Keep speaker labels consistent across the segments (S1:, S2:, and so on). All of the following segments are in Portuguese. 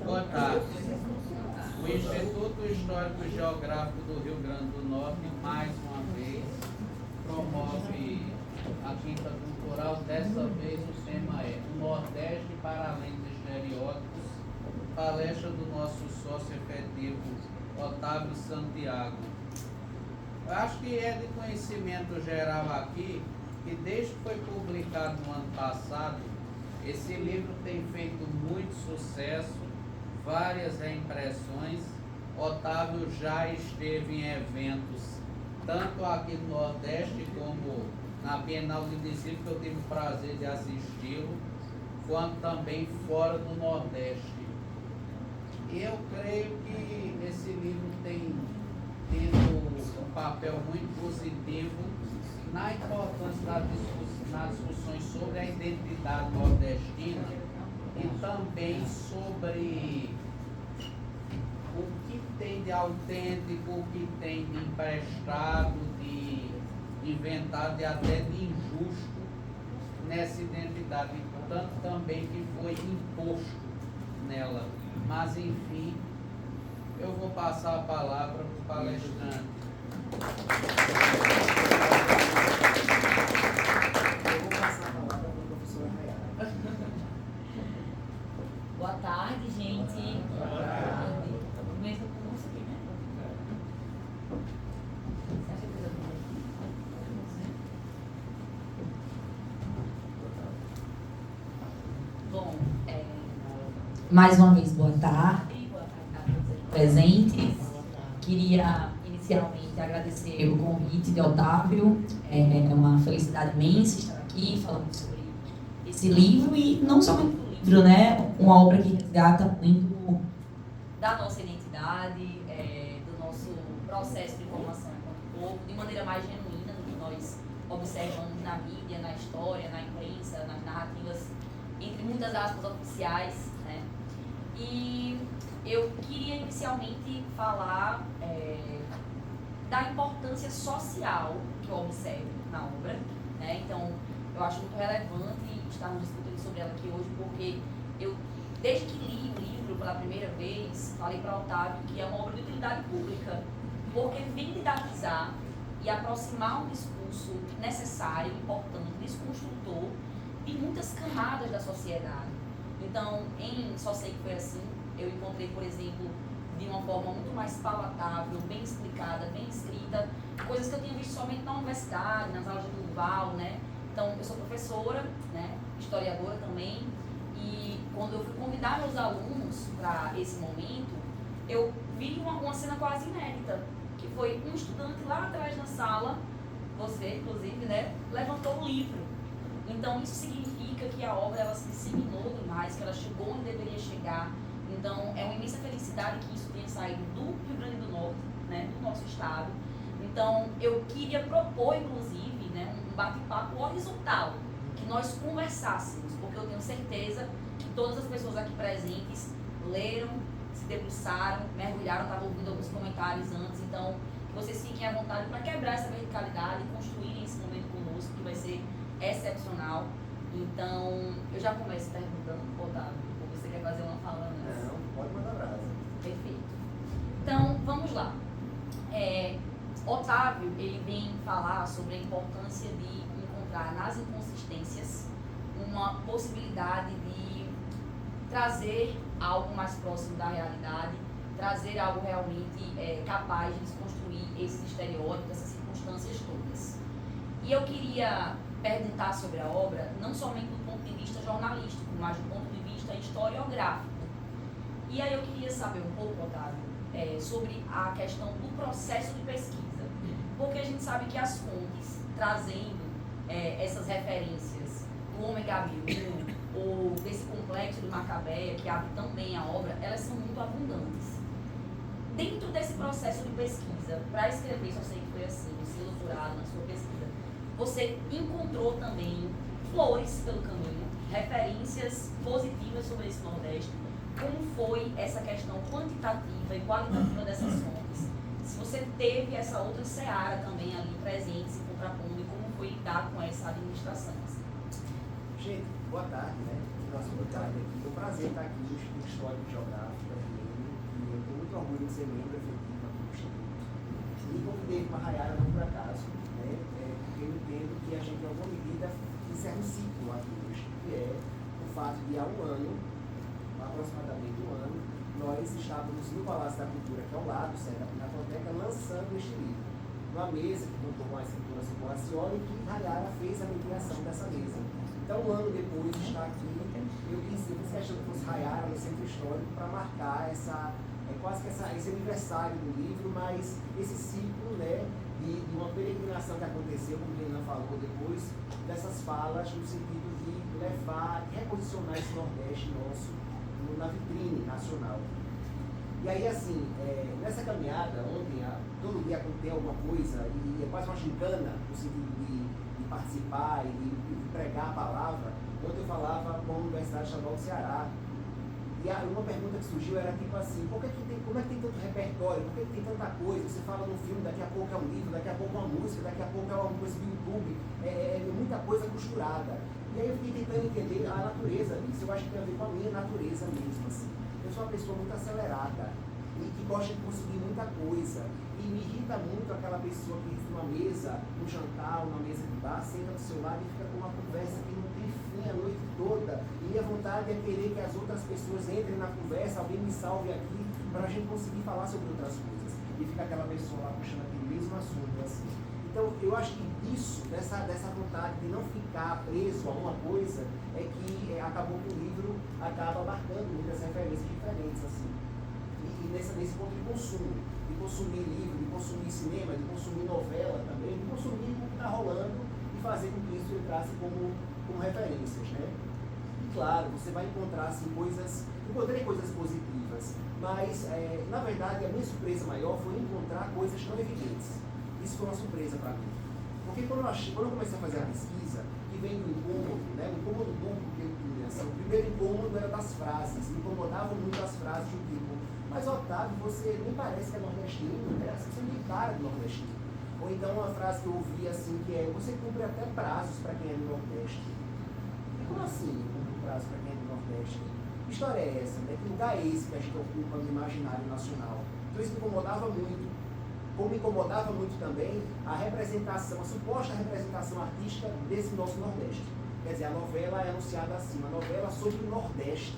S1: Boa tarde. O Instituto Histórico e Geográfico do Rio Grande do Norte, mais uma vez, promove a Quinta Cultural. Dessa vez o tema é o Nordeste para além dos estereótipos, palestra do nosso sócio efetivo, Otávio Santiago. Eu acho que é de conhecimento geral aqui que desde que foi publicado no ano passado, esse livro tem feito muito sucesso, várias reimpressões. Otávio já esteve em eventos, tanto aqui no Nordeste como na Bienal de Discípulos, que eu tive o prazer de assisti-lo, quanto também fora do Nordeste. E eu creio que esse livro tem tido um papel muito positivo na importância nas discussões sobre a identidade nordestina e também sobre o que tem de autêntico, o que tem de emprestado, de inventado e até de injusto nessa identidade, tanto também que foi imposto nela. Mas, enfim, eu vou passar a palavra para o palestrante.
S2: Eu vou passar a palavra para a professora Rayara.
S3: Boa tarde, gente. Boa tarde. Começa com você, né? Você acha que eu vou Bom, mais uma vez, boa tarde. Boa tarde a todos presentes. Queria inicialmente agradecer o convite de Otávio. É uma felicidade imensa estar aqui falando sobre esse livro e não somente o livro, né? Uma obra que resgata muito da nossa identidade, do nosso processo de formação enquanto povo, de maneira mais genuína do que nós observamos na mídia, na história, na imprensa, nas narrativas, entre muitas aspas oficiais, né? E eu queria inicialmente falar da importância social que eu observo na obra, né? Então, eu acho muito relevante estarmos discutindo sobre ela aqui hoje, porque eu, desde que li o livro pela primeira vez, falei para Otávio que é uma obra de utilidade pública, porque vem didatizar e aproximar um discurso necessário, importante, desconstrutor de muitas camadas da sociedade. Então, em Só Sei Que Foi Assim, eu encontrei, por exemplo, de uma forma muito mais palatável, bem explicada, bem escrita, coisas que eu tinha visto somente na universidade, nas aulas de Duval, né? Então, eu sou professora, né? Historiadora também, e quando eu fui convidar meus alunos para esse momento, eu vi uma cena quase inédita, que foi um estudante lá atrás na sala, você, inclusive, né? Levantou o livro. Então, isso significa que a obra ela se disseminou demais, que ela chegou onde deveria chegar. Então, é uma imensa felicidade que isso tenha saído do Rio Grande do Norte, né, do nosso estado. Então, eu queria propor, inclusive, né, um bate-papo horizontal, que nós conversássemos, porque eu tenho certeza que todas as pessoas aqui presentes leram, se debruçaram, mergulharam, estavam ouvindo alguns comentários antes. Então, que vocês fiquem à vontade para quebrar essa verticalidade e construírem esse momento conosco, que vai ser excepcional. Então, eu já começo perguntando, Otávio, ou você quer fazer uma fala antes?
S2: Não, pode mandar brasa.
S3: Perfeito. Então, vamos lá. Otávio, ele vem falar sobre a importância de encontrar nas inconsistências uma possibilidade de trazer algo mais próximo da realidade, trazer algo realmente capaz de desconstruir esses estereótipos, essas circunstâncias todas. E eu queria perguntar sobre a obra, não somente do ponto de vista jornalístico, mas do ponto de vista historiográfico. E aí eu queria saber um pouco, Otávio, sobre a questão do processo de pesquisa. Porque a gente sabe que as fontes, trazendo essas referências do Ômega 1000 ou desse complexo de Macabeia, que abre tão bem a obra, elas são muito abundantes. Dentro desse processo de pesquisa, para escrever, só sei que foi assim, o seu doutorado na sua pesquisa, você encontrou também flores pelo caminho, referências positivas sobre esse Nordeste. Como foi essa questão quantitativa e qualitativa dessas fontes? Se você teve essa outra seara também ali presente, se contrapondo, e como foi lidar com essa administração?
S2: Gente, boa tarde, né? nossa vontade aqui. É um prazer estar aqui no Instituto Histórico e Geográfico brasileiro, e eu tenho muito orgulho de ser membro efetivo aqui do Instituto. E convidei uma Rayara não por acaso, né? Porque eu entendo que a gente, em alguma medida, encerra um ciclo aqui hoje, que é o fato de há um ano, aproximadamente um ano, nós estávamos no Palácio da Cultura, que é ao lado, sede da Pinacoteca, lançando este livro. Uma mesa que contou com a escritora Socorro e que Rayara fez a mediação dessa mesa. Então, um ano depois de estar aqui, eu quis questão que fosse Rayara no Centro Histórico para marcar quase que esse aniversário do livro, mas esse ciclo, né, de uma peregrinação que aconteceu, como a Helena falou depois, dessas falas no sentido de levar, reposicionar esse Nordeste nosso na vitrine nacional. E aí, assim, nessa caminhada, ontem, todo dia tem alguma coisa, e é quase uma gincana, no sentido de participar e de pregar a palavra. Ontem eu falava com a Universidade Estadual do Ceará, e uma pergunta que surgiu era tipo assim, como é que tem tanto repertório, por que tem tanta coisa? Você fala num filme, daqui a pouco é um livro, daqui a pouco é uma música, daqui a pouco é uma coisa do YouTube, muita coisa costurada. E aí eu fiquei tentando entender a natureza disso, eu acho que tem a ver com a minha natureza mesmo, assim. Eu sou uma pessoa muito acelerada e que gosta de conseguir muita coisa. E me irrita muito aquela pessoa que entra numa mesa, num jantar, numa mesa de bar, senta do seu lado e fica com uma conversa que não tem fim a noite toda. E minha vontade é querer que as outras pessoas entrem na conversa, alguém me salve aqui, para a gente conseguir falar sobre outras coisas. E fica aquela pessoa lá puxando aquele mesmo assunto, assim. Então, eu acho que isso, dessa vontade de não ficar preso a uma coisa, é que acabou que o livro acaba abarcando muitas referências diferentes, assim. E nesse ponto de consumo, de consumir livro, de consumir cinema, de consumir novela também, de consumir o que está rolando e fazer com que isso entrasse como referências, né? E claro, você vai encontrar, assim, encontrei coisas positivas, mas, na verdade, a minha surpresa maior foi encontrar coisas tão evidentes. Isso foi uma surpresa para mim. Porque quando eu comecei a fazer a pesquisa, que vem do incômodo, né, o incômodo duplo que eu tinha, assim, o primeiro incômodo era das frases, me incomodavam muito as frases do tipo, mas Otávio, você nem parece que é nordestino, né? Você nem cara de nordestino. Ou então uma frase que eu ouvi assim, que é, você cumpre até prazos para quem é do Nordeste. E como assim cumpre prazo para quem é do Nordeste? Que história é essa? Né? Que lugar é esse que a gente ocupa no imaginário nacional? Então isso me incomodava muito. Como me incomodava muito também a representação, a suposta representação artística desse nosso Nordeste. Quer dizer, a novela é anunciada assim, uma novela sobre o Nordeste.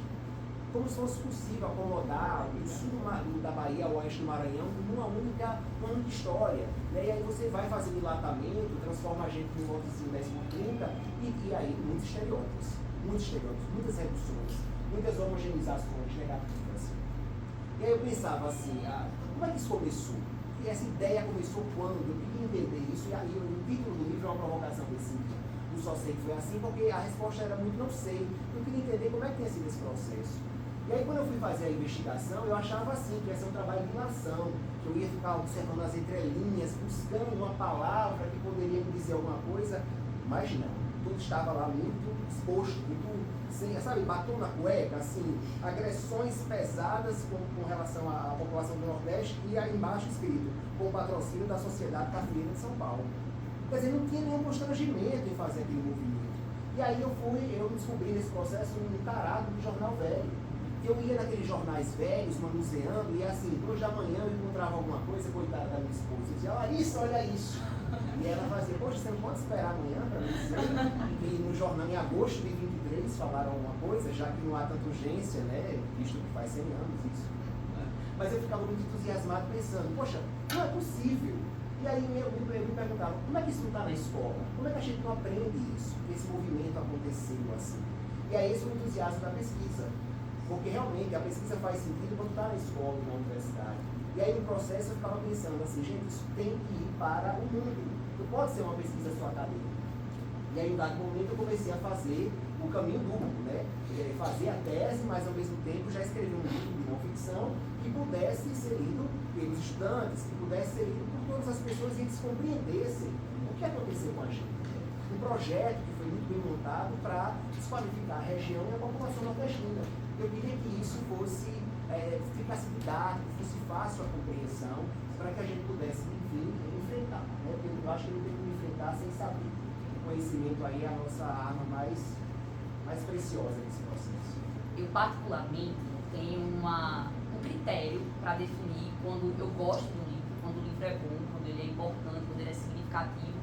S2: Como se fosse possível acomodar o sul da Bahia ao oeste do Maranhão numa única história. Né? E aí você vai fazendo enlatamento, transforma a gente num motozinho 10x30 e aí muitos estereótipos, muitas reduções, muitas homogeneizações negativas. E aí eu pensava assim, como é que isso começou? E essa ideia começou quando? Eu queria entender isso, e aí o título do livro é uma provocação desse livro. Eu só sei que foi assim, porque a resposta era muito não sei. Eu queria entender como é que tinha sido esse processo. E aí quando eu fui fazer a investigação, eu achava assim, que ia ser um trabalho de nação, que eu ia ficar observando as entrelinhas, buscando uma palavra que poderia me dizer alguma coisa, mas não. Tudo estava lá muito exposto, muito, assim, sabe, batom na cueca, assim, agressões pesadas com relação à população do Nordeste e aí embaixo escrito, com o patrocínio da Sociedade Cafeeira de São Paulo. Quer dizer, não tinha nenhum constrangimento em fazer aquele movimento. E aí eu descobri nesse processo um tarado do jornal velho. Eu ia naqueles jornais velhos, manuseando, e assim, 2 da manhã eu encontrava alguma coisa, coitada da minha esposa, eu dizia, Larissa, olha isso. E ela fazia, poxa, você não pode esperar amanhã para me dizer? E no jornal, em agosto de 23, falaram alguma coisa, já que não há tanta urgência, né, visto que faz 100 anos isso. Mas eu ficava muito entusiasmado pensando, poxa, não é possível. E aí eu me perguntava, como é que isso não está na escola? Como é que a gente não aprende isso? Que esse movimento aconteceu assim? E aí esse é o entusiasmo da pesquisa. Porque realmente a pesquisa faz sentido quando está na escola e na universidade. E aí no processo eu ficava pensando assim, gente, isso tem que ir para o mundo. Não pode ser uma pesquisa só acadêmica. E aí, em dado momento, eu comecei a fazer o caminho duplo, né? Fazer a tese, mas ao mesmo tempo já escrever um livro de não ficção que pudesse ser lido pelos estudantes, que pudesse ser lido por todas as pessoas e eles compreendessem o que aconteceu com a gente. Um projeto que foi muito bem montado para desqualificar a região e a população nordestina. Eu queria que isso ficasse didático, fosse fácil a compreensão, para que a gente pudesse, enfim, enfrentar. Né? Porque eu acho que não tem como enfrentar sem saber. O conhecimento aí é a nossa arma mais mais preciosa nesse processo?
S3: Eu, particularmente, tenho um critério para definir quando eu gosto do livro, quando o livro é bom, quando ele é importante, quando ele é significativo,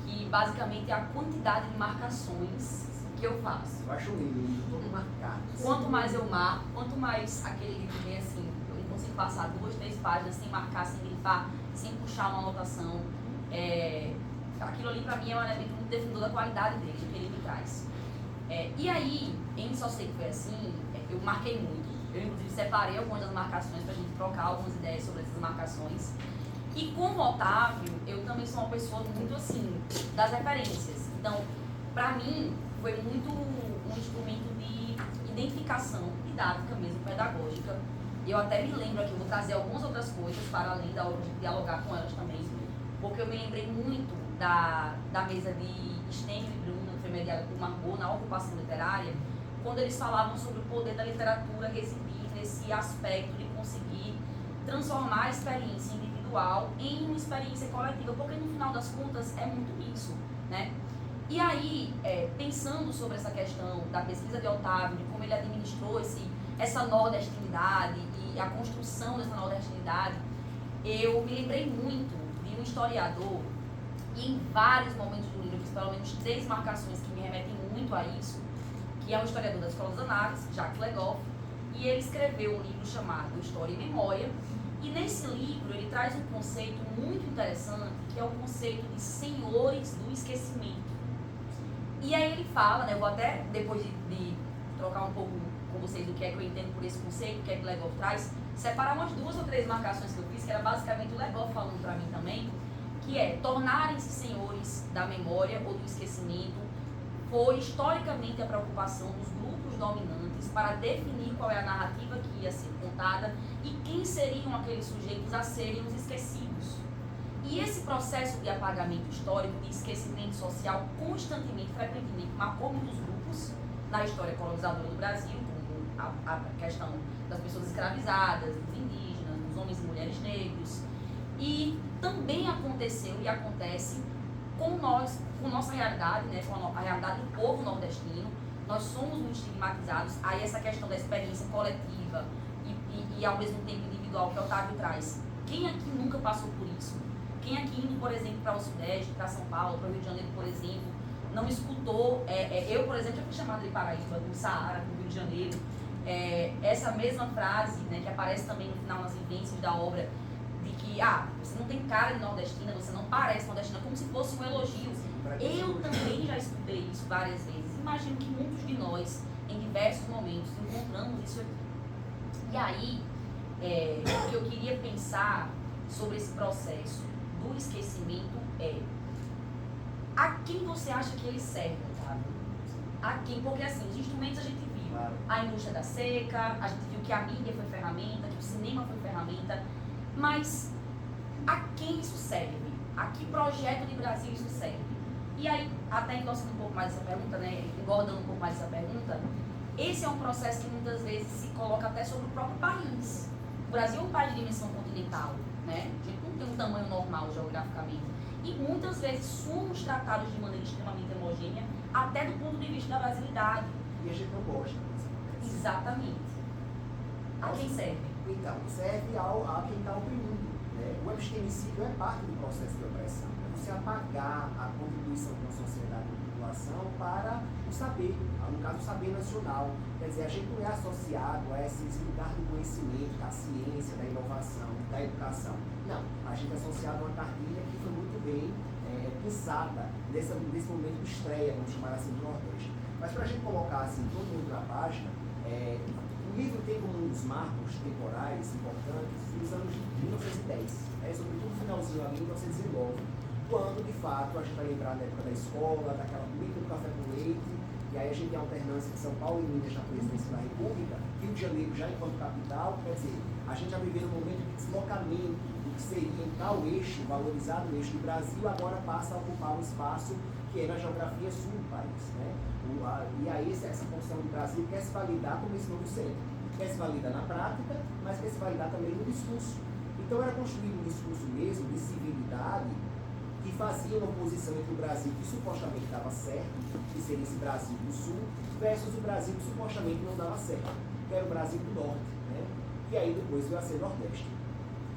S3: que basicamente é a quantidade de marcações que eu faço.
S2: Eu acho lindo, o livro todo marcado.
S3: Quanto mais eu marco, quanto mais aquele livro vem assim, eu não consigo passar 2, 3 páginas sem marcar, sem grifar, sem puxar uma anotação. Aquilo ali para mim é um elemento muito definidor da qualidade dele, que ele me traz. E aí, em Só Sei Que Foi Assim, eu marquei muito. Eu, inclusive, separei algumas das marcações para a gente trocar algumas ideias sobre essas marcações. E com o Otávio, eu também sou uma pessoa muito assim, das referências. Então, para mim, foi muito um instrumento de identificação didática mesmo, pedagógica. Eu até me lembro aqui, eu vou trazer algumas outras coisas para além da hora de dialogar com elas também, porque eu me lembrei muito da mesa de Stênio e Bruna, que foi mediada por Margot, na ocupação literária, quando eles falavam sobre o poder da literatura residir nesse aspecto de conseguir transformar a experiência individual em uma experiência coletiva, porque no final das contas é muito isso, né? E aí, pensando sobre essa questão da pesquisa de Otávio, de como ele administrou essa nordestinidade e a construção dessa nordestinidade, eu me lembrei muito de um historiador, e em vários momentos do livro eu fiz pelo menos 3 marcações que me remetem muito a isso, que é um historiador da Escola das Análises, Jacques Legoff, e ele escreveu um livro chamado História e Memória, e nesse livro ele traz um conceito muito interessante, que é o conceito de senhores do esquecimento. E aí ele fala, né, eu vou até, depois de trocar um pouco com vocês o que é que eu entendo por esse conceito, o que é que o Legoff traz, separar umas 2 ou 3 marcações que eu fiz, que era basicamente o Legoff falando para mim também, que é tornarem-se senhores da memória ou do esquecimento foi historicamente a preocupação dos grupos dominantes para definir qual é a narrativa que ia ser contada e quem seriam aqueles sujeitos a serem os esquecidos. E esse processo de apagamento histórico, de esquecimento social, constantemente, frequentemente, marcou muitos grupos na história colonizadora do Brasil, como a questão das pessoas escravizadas, dos indígenas, dos homens e mulheres negros. E também aconteceu e acontece com nós, com nossa realidade, né, com a realidade do povo nordestino. Nós somos muito estigmatizados. Aí essa questão da experiência coletiva e ao mesmo tempo individual que o Otávio traz. Quem aqui nunca passou por isso? Quem aqui indo, por exemplo, para o Sudeste, para São Paulo, para o Rio de Janeiro, por exemplo, não escutou, eu, por exemplo, já fui chamada de Paraíba, do Saara, do Rio de Janeiro, essa mesma frase, né, que aparece também no final nas vivências da obra, de que, você não tem cara de nordestina, você não parece nordestina, como se fosse um elogio. Eu também já escutei isso várias vezes. Imagino que muitos de nós, em diversos momentos, encontramos isso aqui. E aí, o que eu queria pensar sobre esse processo do esquecimento a quem você acha que ele serve, Otávio? A quem? Porque assim, os instrumentos a gente viu, claro. A indústria da seca, a gente viu que a mídia foi ferramenta, que o cinema foi ferramenta, mas a quem isso serve? A que projeto de Brasil isso serve? E aí, até endossando um pouco mais essa pergunta, né, engordando um pouco mais essa pergunta, esse é um processo que muitas vezes se coloca até sobre o próprio país. O Brasil é um país de dimensão continental, né? A gente não tem um tamanho normal geograficamente. E muitas vezes somos tratados de maneira extremamente homogênea, até do ponto de vista da brasilidade.
S2: E a gente não gosta disso.
S3: Exatamente. A quem serve?
S2: Então, serve a quem está oprimindo. Né? O epistemicídio é parte do processo de opressão. É você apagar a contribuição de uma sociedade de população para o saber, no caso o saber nacional. Quer dizer, a gente não é associado a esse lugar do conhecimento, da ciência, da inovação, da educação. Não, a gente é associado a uma cartilha que foi muito bem pensada nesse momento de estreia, vamos chamar assim, do Nordeste. Mas para a gente colocar assim, todo mundo na página, o livro tem como um dos marcos temporais importantes os anos de 1910, sobretudo no finalzinho ali, 1919, quando de fato a gente vai lembrar da época da escola, daquela política do café com leite, e aí a gente tem a alternância de São Paulo e Minas na presidência da República, Rio de Janeiro já enquanto capital, quer dizer, a gente já viveu um momento de deslocamento do que seria em tal eixo, valorizado eixo do Brasil, agora passa a ocupar um espaço que é na geografia sul do país, né? E aí essa função do Brasil quer se validar como esse novo centro, quer se validar na prática, mas quer se validar também no discurso. Então era construído um discurso mesmo de civilidade que fazia uma oposição entre o Brasil que supostamente dava certo, que seria esse Brasil do Sul, versus o Brasil que supostamente não dava certo, que era o Brasil do Norte, né? Que aí depois veio a ser Nordeste.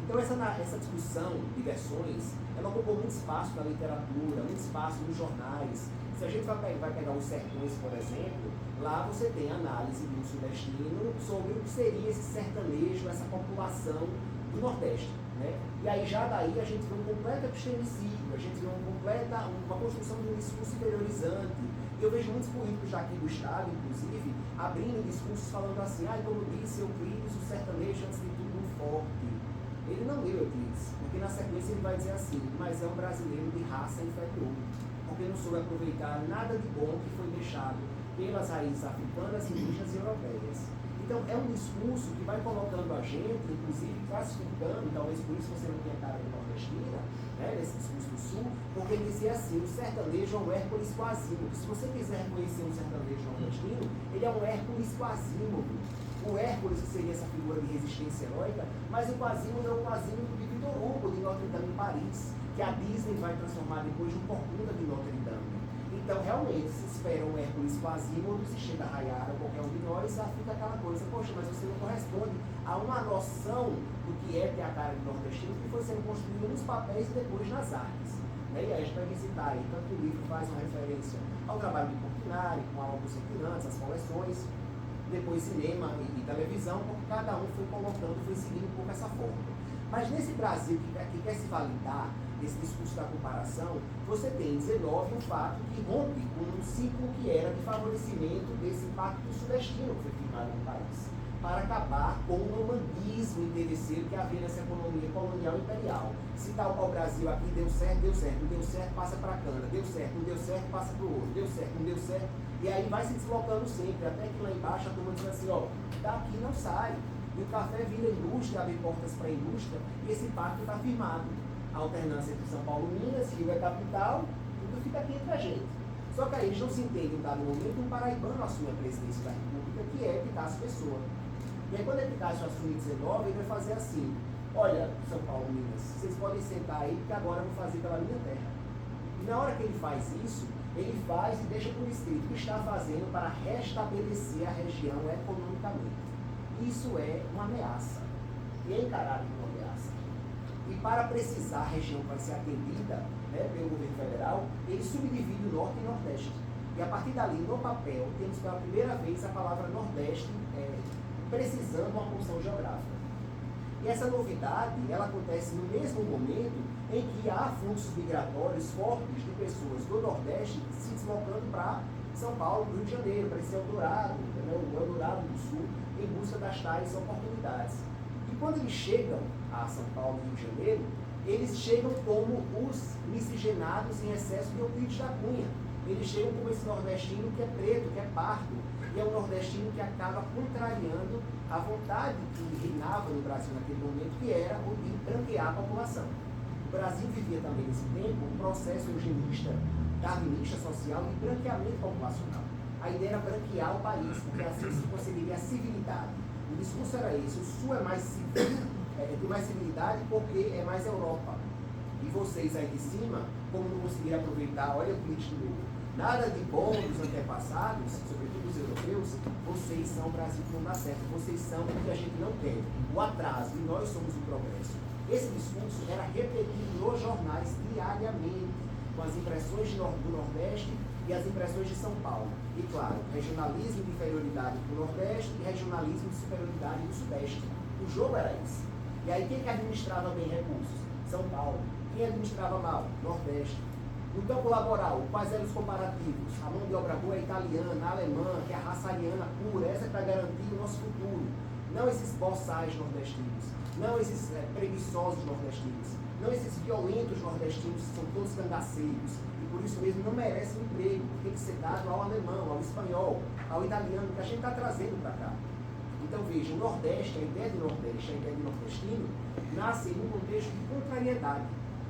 S2: Então essa discussão de versões, ela ocupou muito espaço na literatura, muito espaço nos jornais. Se a gente vai pegar os sertões, por exemplo, lá você tem análise do sudestino sobre o que seria esse sertanejo, essa população do Nordeste, né? E aí já daí a gente vê um completo epistemicídio, a gente vê uma construção de um discurso interiorizante. E eu vejo muitos políticos já aqui do Estado, inclusive, abrindo discursos falando assim, como disse Euclides, o sertanejo antes de tudo um forte. Ele não leu Euclides, porque na sequência ele vai dizer assim, mas é um brasileiro de raça inferior, porque não soube aproveitar nada de bom que foi deixado pelas raízes africanas, indígenas e europeias. Então é um discurso que vai colocando a gente, inclusive classificando, talvez por isso você não tenha cara de nordestina, né, nesse discurso do Sul, porque ele dizia assim, o sertanejo é um Hércules Quasímodo. Se você quiser reconhecer um sertanejo nordestino, ele é um Hércules Quasímodo. O Hércules, que seria essa figura de resistência heróica, mas o Quasímodo é o Quasímodo de Victor Hugo, de Notre Dame em Paris, que a Disney vai transformar depois de um Corcunda de Notre Dame. Então, realmente, se espera um Hércules Quasímodo, se chega a Rayara ou qualquer um de nós, fica aquela coisa, poxa, mas você não corresponde a uma noção do que é ter a cara de nordestino que foi sendo construída nos papéis e depois nas artes. E aí a gente vai visitar aí, tanto que o livro faz uma referência ao trabalho de Portinari, com Algo Circulantes, as coleções, depois cinema e televisão, porque cada um foi colocando, foi seguindo um pouco essa forma. Mas nesse Brasil que quer se validar, esse discurso da comparação, você tem em 19 um fato que rompe com um ciclo que era de favorecimento desse pacto sudestino que foi firmado no país, para acabar com o nomandismo interesseiro que havia nessa economia colonial imperial. Se tal qual o Brasil aqui deu certo, passa para a cana, deu certo, não deu certo, passa para o ouro, deu certo, não deu certo, e aí vai se deslocando sempre, até que lá embaixo a turma diz assim, daqui não sai. E o café vira indústria, abre portas para a indústria, e esse pacto está firmado. A alternância entre São Paulo e Minas, Rio é capital, tudo fica aqui entre a gente. Só que aí eles não se entendem em dado momento, um paraibano assume a presidência da República, que é Epitácio Pessoa. E aí quando Epitácio assume 19, ele vai fazer assim, olha, São Paulo e Minas, vocês podem sentar aí, porque agora eu vou fazer pela minha terra. E na hora que ele faz isso, ele faz e deixa por escrito o que está fazendo para restabelecer a região economicamente. Isso é uma ameaça. E é encarado como uma ameaça. E para precisar a região que vai ser atendida, né, pelo governo federal, ele subdivide o Norte e o Nordeste. E a partir dali, no papel, temos pela primeira vez a palavra Nordeste precisando uma função geográfica. E essa novidade, ela acontece no mesmo momento em que há fluxos migratórios fortes de pessoas do Nordeste se deslocando para São Paulo, Rio de Janeiro, para esse Eldorado, né, o Eldorado do Sul, em busca das tais oportunidades. E quando eles chegam a São Paulo e Rio de Janeiro, eles chegam como os miscigenados em excesso de Euclides da Cunha. Eles chegam como esse nordestino que é preto, que é pardo, e é um nordestino que acaba contrariando a vontade que reinava no Brasil naquele momento, que era o de branquear a população. O Brasil vivia também nesse tempo um processo eugenista, darwinista social de branqueamento populacional. A ideia era branquear o país, porque assim se conseguiria a civilidade. O discurso era esse, o Sul é mais civil, tem mais civilidade porque é mais Europa. E vocês aí de cima, como não conseguiram aproveitar, olha o político nada de bom dos antepassados, sobretudo os europeus, vocês são o Brasil que não dá certo, vocês são o que a gente não tem, o atraso, e nós somos o progresso. Esse discurso era repetido nos jornais diariamente, com as impressões do Nordeste e as impressões de São Paulo. E claro, regionalismo de inferioridade do Nordeste e regionalismo de superioridade do Sudeste. O jogo era esse. E aí quem que administrava bem recursos? São Paulo. Quem administrava mal? Nordeste. No campo laboral, quais eram os comparativos? A mão de obra boa é italiana, alemã, que é a raça ariana pura, essa é para garantir o nosso futuro. Não esses boçais nordestinos, não esses preguiçosos nordestinos, não esses violentos nordestinos que são todos cangaceiros e por isso mesmo não merecem emprego, tem que ser dado ao alemão, ao espanhol, ao italiano, que a gente está trazendo para cá. Então veja, o Nordeste, a ideia de Nordeste, a ideia de nordestino, nasce em um contexto de contrariedade.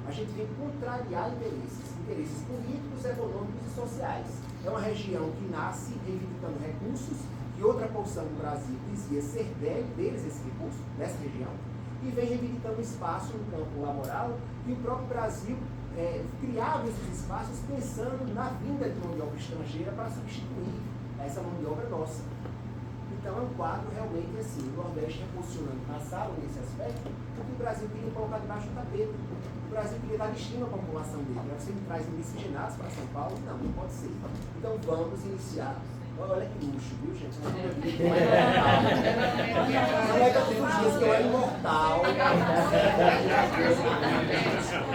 S2: A gente vem contrariar interesses políticos, econômicos e sociais. É uma região que nasce reivindicando recursos, que outra porção do Brasil dizia ser deles esse recurso, nessa região, e vem reivindicando espaço no campo laboral, e o próprio Brasil criava esses espaços pensando na vinda de mão de obra estrangeira para substituir essa mão de obra nossa. Então é um quadro realmente assim, o Nordeste reposicionando na sala nesse aspecto, porque o Brasil queria colocar debaixo do tapete. O Brasil queria dar destino à população dele. Você me traz miscigenados para São Paulo? Não, não pode ser. Então vamos iniciar. Olha que luxo, viu, gente? Não é que eu tenho dias que eu era imortal.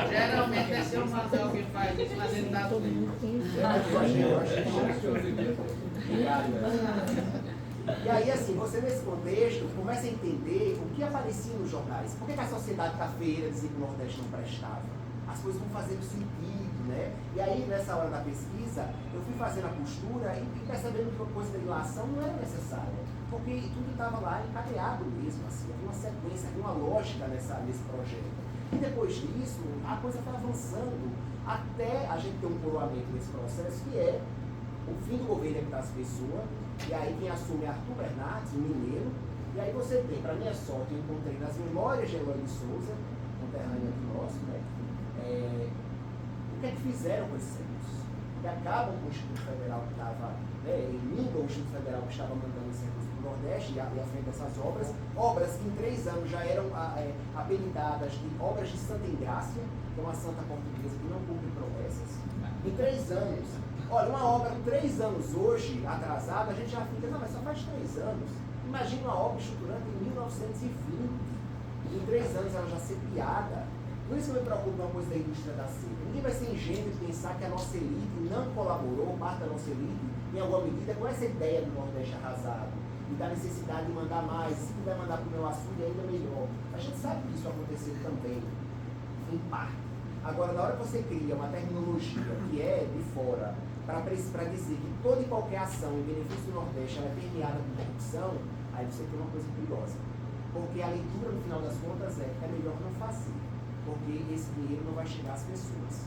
S1: Geralmente é seu Manuel que faz isso, mas ele dá tudo.
S2: E aí, assim, você nesse contexto começa a entender o que aparecia nos jornais. Por que a sociedade cafeira dizia que o Nordeste não prestava? As coisas vão fazendo sentido, né? E aí, nessa hora da pesquisa, eu fui fazendo a costura e percebendo que uma coisa da ilação não era necessária. Porque tudo estava lá encadeado mesmo, assim, havia uma sequência, havia uma lógica nesse projeto. E depois disso, a coisa foi avançando até a gente ter um coroamento nesse processo, que é o fim do governo Epitácio Pessoa, e aí quem assume é Arthur Bernardes, um mineiro, e aí você tem, para minha sorte, eu encontrei nas memórias de Eloy de Souza, conterrâneo aqui nosso, né, o que é que fizeram com esses recursos? Que acabam com o Instituto Federal que estava, eliminam o Instituto Federal que estava mandando esse recurso para o Nordeste e à frente dessas obras que em 3 anos já eram apelidadas de obras de Santa Engrácia, que é uma santa portuguesa que não cumpre promessas. Em 3 anos, olha, uma obra 3 anos hoje, atrasada, a gente já fica, não, mas só faz 3 anos. Imagina uma obra estruturante em 1920. Em 3 anos ela já ser piada. Por isso que eu me preocupo com uma coisa da indústria da seda. Ninguém vai ser ingênuo de pensar que a nossa elite não colaborou, parte da nossa elite, em alguma medida, com essa ideia do Nordeste arrasado. E da necessidade de mandar mais. Se puder mandar para o meu açude, ainda melhor. A gente sabe que isso aconteceu também, em parte. Agora, na hora que você cria uma terminologia que é de fora, para dizer que toda e qualquer ação em benefício do Nordeste ela é permeada por corrupção, aí você tem uma coisa perigosa. Porque a leitura, no final das contas, é melhor não fazer. Porque esse dinheiro não vai chegar às pessoas.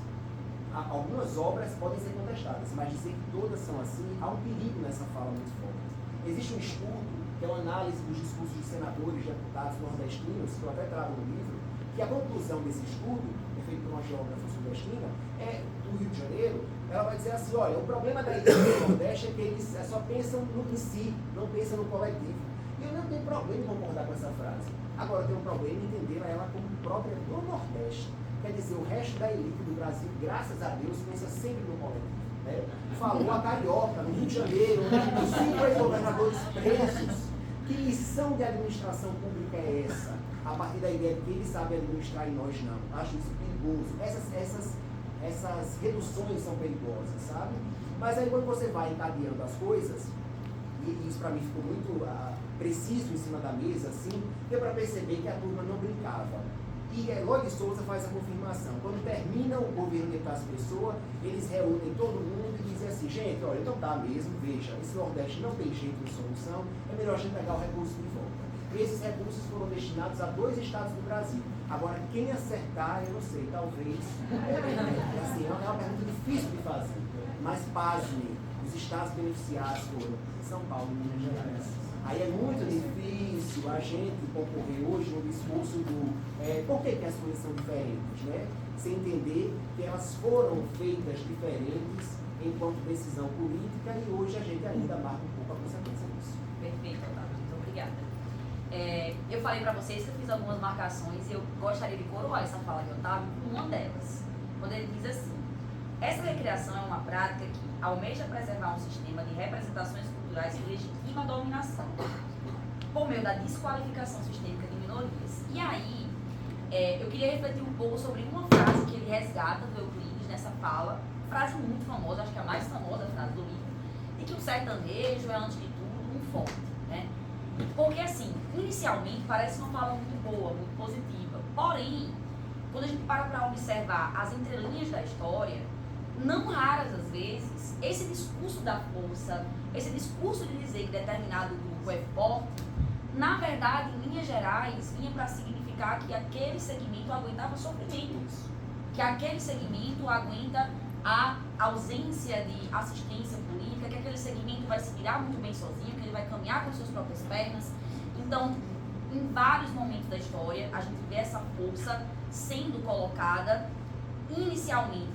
S2: Algumas obras podem ser contestadas, mas dizer que todas são assim, há um perigo nessa fala muito forte. Existe um estudo, que é uma análise dos discursos de senadores, deputados nordestinos, que eu até trago no livro, que a conclusão desse estudo, feito por uma geógrafa sudestina, do Rio de Janeiro, ela vai dizer assim, olha, o problema da elite do Nordeste é que eles só pensam em si, não pensam no coletivo. E eu não tenho problema em concordar com essa frase. Agora, eu tenho um problema em entender ela como própria do Nordeste. Quer dizer, o resto da elite do Brasil, graças a Deus, pensa sempre no coletivo. Né? Falou a Carioca, no Rio de Janeiro, os 5 ex-governadores presos. Que lição de administração pública é essa? A partir da ideia de que eles sabem administrar e nós não. Acho isso perigoso. Essas reduções são perigosas, sabe? Mas aí quando você vai encadeando as coisas, e isso para mim ficou muito preciso em cima da mesa, assim, deu para perceber que a turma não brincava. E Eloy de Souza faz a confirmação. Quando termina o governo de Epitácio Pessoa, eles reúnem todo mundo e dizem assim, gente, olha, então tá mesmo, veja, esse Nordeste não tem jeito de solução, é melhor a gente pegar o recurso de volta. Esses recursos foram destinados a 2 estados do Brasil. Agora, quem acertar, eu não sei, talvez. Assim, é uma pergunta difícil de fazer. Mas, pasme, os estados beneficiados foram São Paulo e Minas Gerais. Aí é muito difícil a gente concorrer hoje no discurso do por que as coisas são diferentes, né? Sem entender que elas foram feitas diferentes enquanto decisão política e hoje a gente ainda marca um pouco a consequência disso.
S3: Perfeito, Otávio. Muito obrigada. Eu falei para vocês que eu fiz algumas marcações e eu gostaria de coroar essa fala de Otávio com uma delas. Quando ele diz assim, essa recriação é uma prática que almeja preservar um sistema de representações culturais que legitima a dominação, por meio da desqualificação sistêmica de minorias. E aí, eu queria refletir um pouco sobre uma frase que ele resgata do Euclides nessa fala, frase muito famosa, acho que é a mais famosa frase do livro, de que o sertanejo é, antes de tudo, um fonte, né? Porque, assim, inicialmente parece uma fala muito boa, muito positiva, porém, quando a gente para observar as entrelinhas da história, não raras às vezes, esse discurso da força, esse discurso de dizer que determinado grupo é forte, na verdade, em linhas gerais, vinha para significar que aquele segmento aguentava sofrimento, que aquele segmento aguenta
S4: a ausência de assistência política, que aquele segmento vai se virar muito bem sozinho, que ele vai caminhar com suas próprias pernas. Então, em vários momentos da história, a gente vê essa força sendo colocada inicialmente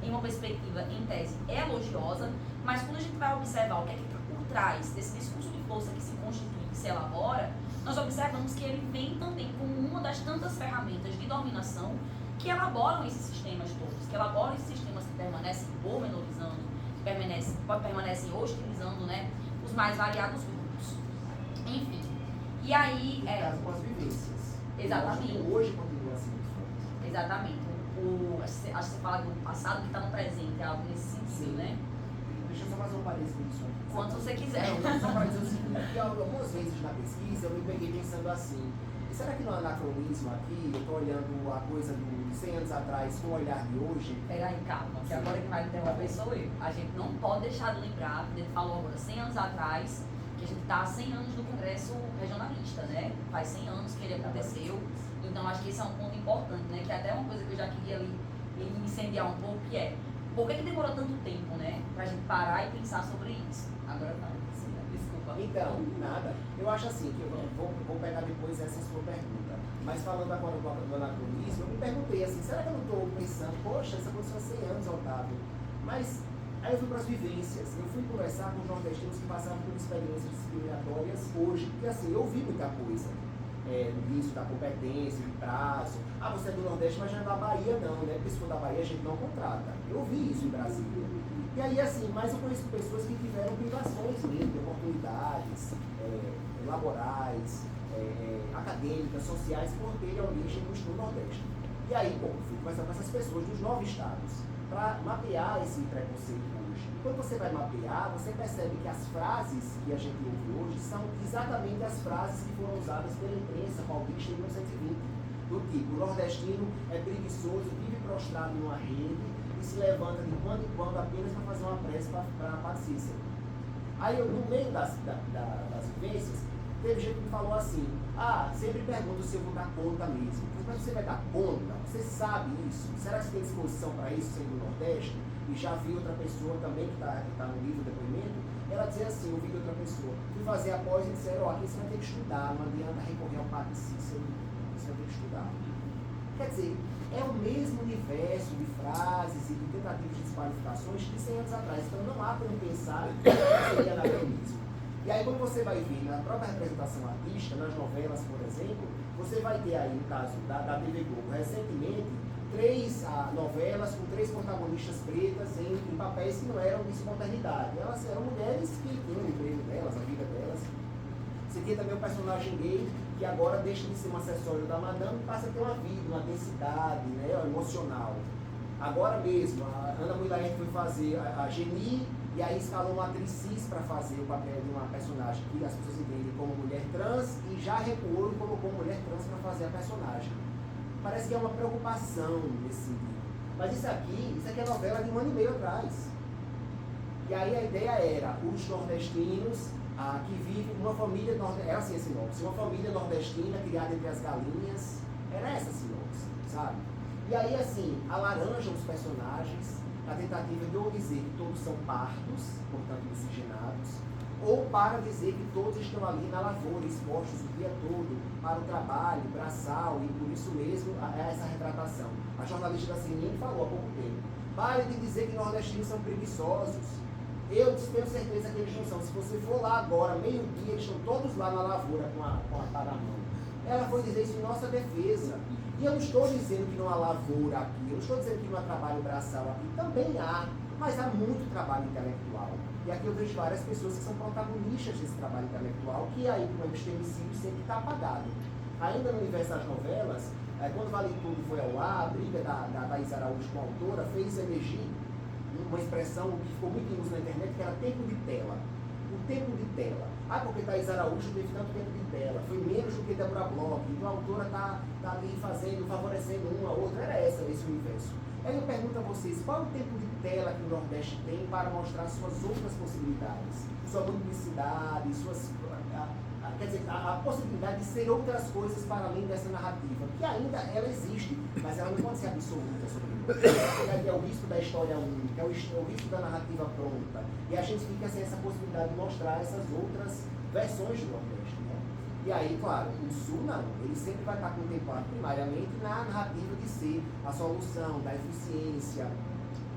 S4: em uma perspectiva, em tese, elogiosa, mas quando a gente vai observar o que é que está por trás desse discurso de força que se constitui, que se elabora, nós observamos que ele vem também como uma das tantas ferramentas de dominação que elaboram esses sistemas todos, que elaboram esses sistemas que permanecem pormenorizando, que permanecem hostilizando, né, os mais variados grupos. Enfim, e aí...
S2: No caso, com as vivências.
S4: Exatamente.
S2: Hoje continua assim muito forte.
S4: Exatamente. Acho que você fala do passado que está no presente, é algo nesse sentido,
S2: Sim.
S4: né?
S2: Deixa eu só fazer um parênteses nisso aqui.
S4: Quanto você quiser.
S2: Não, só para dizer o seguinte, que algumas vezes na pesquisa eu me peguei pensando assim, será que no anacronismo aqui, eu estou olhando a coisa de 100 anos atrás com o olhar de hoje?
S4: Peraí, calma, que agora quem vai interromper sou eu. A gente não pode deixar de lembrar, ele falou agora 100 anos atrás, que a gente está há 100 anos do Congresso Regionalista, né? Faz 100 anos que ele aconteceu, então acho que esse é um ponto importante, né? Que é até uma coisa que eu já queria ali incendiar um pouco, que é, por que demorou tanto tempo, né? Pra gente parar e pensar sobre isso? Agora não, desculpa.
S2: Então, nada. Eu acho assim, que eu vou pegar depois essa sua pergunta. Mas falando agora do anacronismo, eu me perguntei assim, será que eu não estou pensando, poxa, isso aconteceu há 100 anos, Otávio? Mas aí eu fui para as vivências, eu fui conversar com os nordestinos que passaram por experiências discriminatórias hoje, porque assim, eu vi muita coisa. No início da competência, de prazo. Ah, você é do Nordeste, mas não é da Bahia não, né? Porque se for da Bahia a gente não contrata. Eu vi isso em Brasília. E aí assim, mas eu conheço pessoas que tiveram privações mesmo, de oportunidades laborais, acadêmicas, sociais, por terem origem no Nordeste. E aí, bom, fui conversar com essas pessoas dos 9 estados, para mapear esse preconceito hoje. E quando você vai mapear, você percebe que as frases que a gente ouve hoje são exatamente as frases que foram usadas pela imprensa paulista em 1920. Do tipo, o nordestino é preguiçoso, vive prostrado numa rede e se levanta de quando em quando apenas para fazer uma prece para a Padre Cícero. Aí, no meio das vivências, teve gente que me falou assim, sempre pergunto se eu vou dar conta mesmo. Mas você vai dar conta? Você sabe isso? Será que você tem disposição para isso, sendo do Nordeste? E já vi outra pessoa também, que está no livro do depoimento, ela dizia assim, eu vi outra pessoa, fui fazer a pós e disseram, aqui você vai ter que estudar, não adianta recorrer ao Padre Cícero, você vai ter que estudar. Quer dizer, é o mesmo universo de frases e de tentativas de desqualificações de 100 anos atrás. Então não há como pensar que seria anacronismo. E aí quando você vai ver na própria representação artística, nas novelas, por exemplo, você vai ter aí, no caso da TV Globo, recentemente, 3 novelas com 3 protagonistas pretas em papéis que não eram de subalternidade. Elas eram mulheres que tinham o emprego delas, a vida delas. Você tem também o personagem gay, que agora deixa de ser um acessório da madame e passa a ter uma vida, uma densidade, né, emocional. Agora mesmo, a Ana Mulaerte foi fazer a Geni, e aí escalou uma atriz cis para fazer o papel de uma personagem que as pessoas entendem como mulher trans, e já recuou e colocou mulher trans para fazer a personagem. Parece que é uma preocupação nesse sentido. Mas isso aqui é novela de 1 ano e meio atrás. E aí a ideia era os nordestinos que vivem uma família nordestina, era assim a sinopse, uma família nordestina criada entre as galinhas, era essa a sinopse, sabe? E aí assim, alaranjam os personagens, a tentativa de ou dizer que todos são pardos, portanto miscigenados, ou para dizer que todos estão ali na lavoura, expostos o dia todo para o trabalho, braçal, e por isso mesmo essa retratação. A jornalista da CNN falou há pouco tempo, pare de dizer que nordestinos são preguiçosos. Eu tenho certeza que eles não são. Se você for lá agora, meio-dia, eles estão todos lá na lavoura com a pá na mão. Ela foi dizer isso em nossa defesa. E eu não estou dizendo que não há lavoura aqui, eu não estou dizendo que não há trabalho braçal aqui, também há, mas há muito trabalho intelectual. E aqui eu vejo várias pessoas que são protagonistas desse trabalho intelectual, que aí, com o epistemicídio, sempre está apagado. Ainda no universo das novelas, quando Vale Tudo foi ao ar, a briga da Thaís Araújo com a autora fez emergir uma expressão que ficou muito em uso na internet, que era tempo de tela. O tempo de tela. Porque Thaís Araújo teve tanto tempo de tela, foi menos do que Débora Bloch, então a autora está ali favorecendo uma, outra, era esse universo. Aí eu pergunto a vocês, qual é o tempo de tela que o Nordeste tem para mostrar suas outras possibilidades? Sua multiplicidade, quer dizer, a possibilidade de ser outras coisas para além dessa narrativa, que ainda ela existe, mas ela não pode ser absoluta sobre isso. É o risco da história única, é o risco da narrativa pronta, e a gente fica sem essa possibilidade de mostrar essas outras versões do Nordeste, né? E aí, claro, o Sul não, ele sempre vai estar contemplado primariamente na narrativa de ser a solução da eficiência,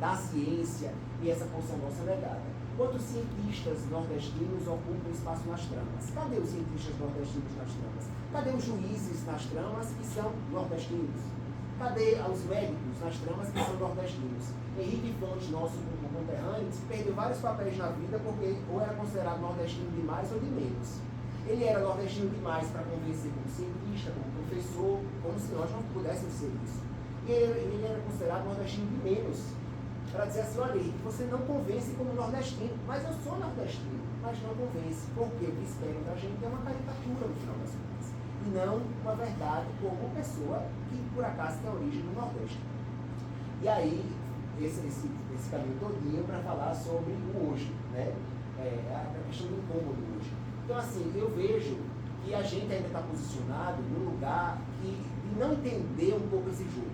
S2: da ciência e essa função nossa negada. Quantos cientistas nordestinos ocupam espaço nas tramas? Cadê os cientistas nordestinos nas tramas? Cadê os juízes nas tramas que são nordestinos? Cadê os médicos nas tramas que são nordestinos? Henrique Fontes, nosso conterrâneo, perdeu vários papéis na vida porque ou era considerado nordestino de mais ou de menos. Ele era nordestino demais para convencer como cientista, como professor, como se nós não pudéssemos ser isso. E ele era considerado nordestino de menos, para dizer assim, olha, você não convence como nordestino, mas eu sou nordestino, mas não convence, porque o que esperam da gente é uma caricatura no final das contas, e não uma verdade como pessoa que por acaso tem origem no Nordeste. E aí, esse caminho todinho para falar sobre o hoje, né? A questão do incômodo hoje. Então assim, eu vejo que a gente ainda está posicionado num lugar de não entender um pouco esse jogo.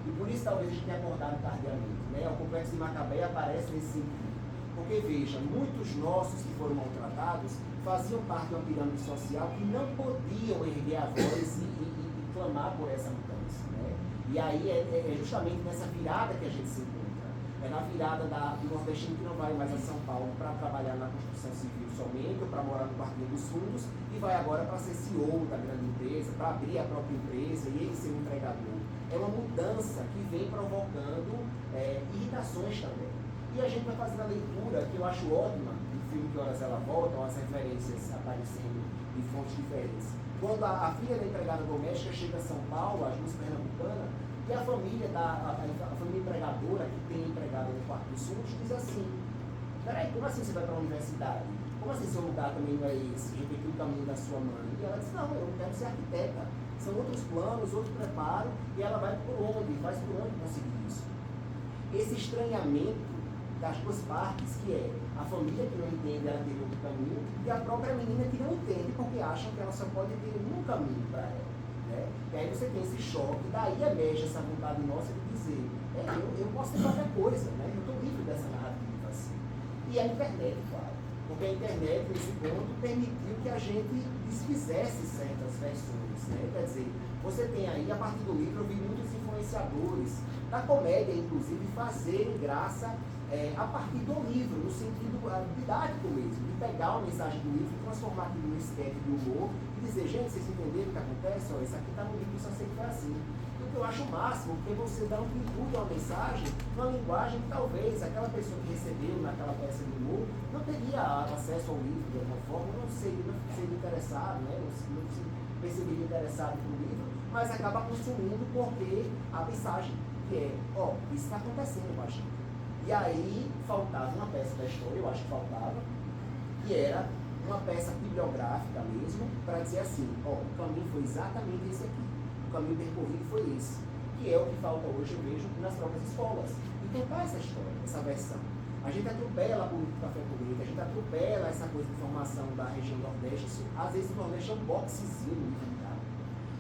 S2: E por isso talvez a gente tenha acordado tardiamente, né? O complexo de Macabeia aparece nesse sentido. Porque veja, muitos nossos que foram maltratados faziam parte de uma pirâmide social que não podiam erguer a voz e clamar por essa mudança, né? E aí é justamente nessa virada que a gente se encontra. É na virada do nordestino que não vai mais a São Paulo para trabalhar na construção civil somente, ou para morar no Quartinho dos Fundos, e vai agora para ser CEO da grande empresa, para abrir a própria empresa e ele ser um empregador. É uma mudança que vem provocando irritações também. E a gente vai fazendo a leitura, que eu acho ótima, do filme Que Horas Ela Volta, as referências aparecendo de fontes diferentes. Quando a filha da empregada doméstica chega a São Paulo, a Júlia Pernambucana, e a família empregadora, que tem empregada no Quarto dos Fundos, diz assim, peraí, como assim você vai para a universidade? Como assim seu lugar também não é esse? Repetir o caminho da sua mãe? E ela diz, não, eu quero ser arquiteta. São outros planos, outro preparo, e ela vai por onde? Faz por onde conseguir isso? Esse estranhamento das duas partes, que é a família que não entende, ela ter outro caminho, e a própria menina que não entende, porque acha que ela só pode ter um caminho para ela. Né? E aí você tem esse choque, daí emerge essa vontade nossa de dizer, eu posso ter qualquer coisa, né? Eu estou livre dessa narrativa assim. E a internet, claro, porque a internet, nesse ponto, permitiu que a gente desfizesse certas versões, né? Quer dizer, você tem aí, a partir do livro, eu vi muitos influenciadores da comédia, inclusive, fazerem graça a partir do livro, no sentido didático mesmo, de pegar uma mensagem do livro, transformar aquilo num esquete de humor e dizer, gente, vocês entenderam o que acontece? Olha, isso aqui está no livro, só sei que foi assim. O que eu acho o máximo, porque você dá um tributo a uma mensagem, numa linguagem que talvez aquela pessoa que recebeu naquela peça de humor não teria acesso ao livro de alguma forma, não seria interessado, né? não se perceberia interessado no livro, mas acaba consumindo porque a mensagem que é, isso está acontecendo com a gente. E aí faltava uma peça da história, eu acho que faltava, que era uma peça bibliográfica mesmo, para dizer assim, o caminho foi exatamente esse aqui, o caminho percorrido foi esse, que é o que falta hoje, eu vejo, nas próprias escolas. E contar essa história, essa versão. A gente atropela a política do café com leite, a gente atropela essa coisa de formação da região Nordeste, isso, às vezes o Nordeste é um boxezinho,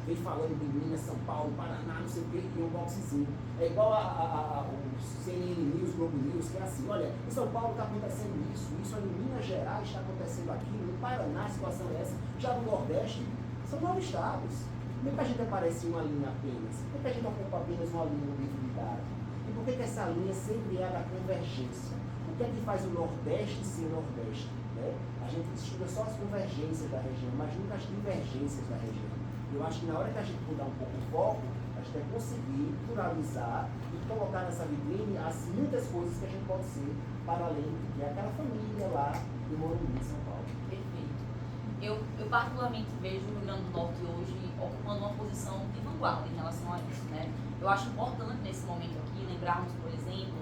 S2: vem falando de Minas, São Paulo, Paraná, não sei o que, e um boxezinho. É igual o CNN News, Globo News, que é assim, olha, em São Paulo está acontecendo isso em Minas Gerais está acontecendo aquilo, no Paraná a situação é essa, já no Nordeste, são 9 estados. Por que a gente aparece em uma linha apenas? Por que a gente ocupa apenas uma linha no livro didático? E por que essa linha sempre é a da convergência? O que é que faz o Nordeste ser Nordeste? Né? A gente estuda só as convergências da região, mas nunca as divergências da região. Eu acho que na hora que a gente mudar um pouco o foco, a gente vai conseguir pluralizar e colocar nessa vitrine as muitas coisas que a gente pode ser para além do que é aquela família lá do Morumbi, em São Paulo.
S4: Perfeito. Eu particularmente vejo o Rio Grande do Norte hoje ocupando uma posição de vanguarda em relação a isso, né? Eu acho importante nesse momento aqui lembrarmos, por exemplo,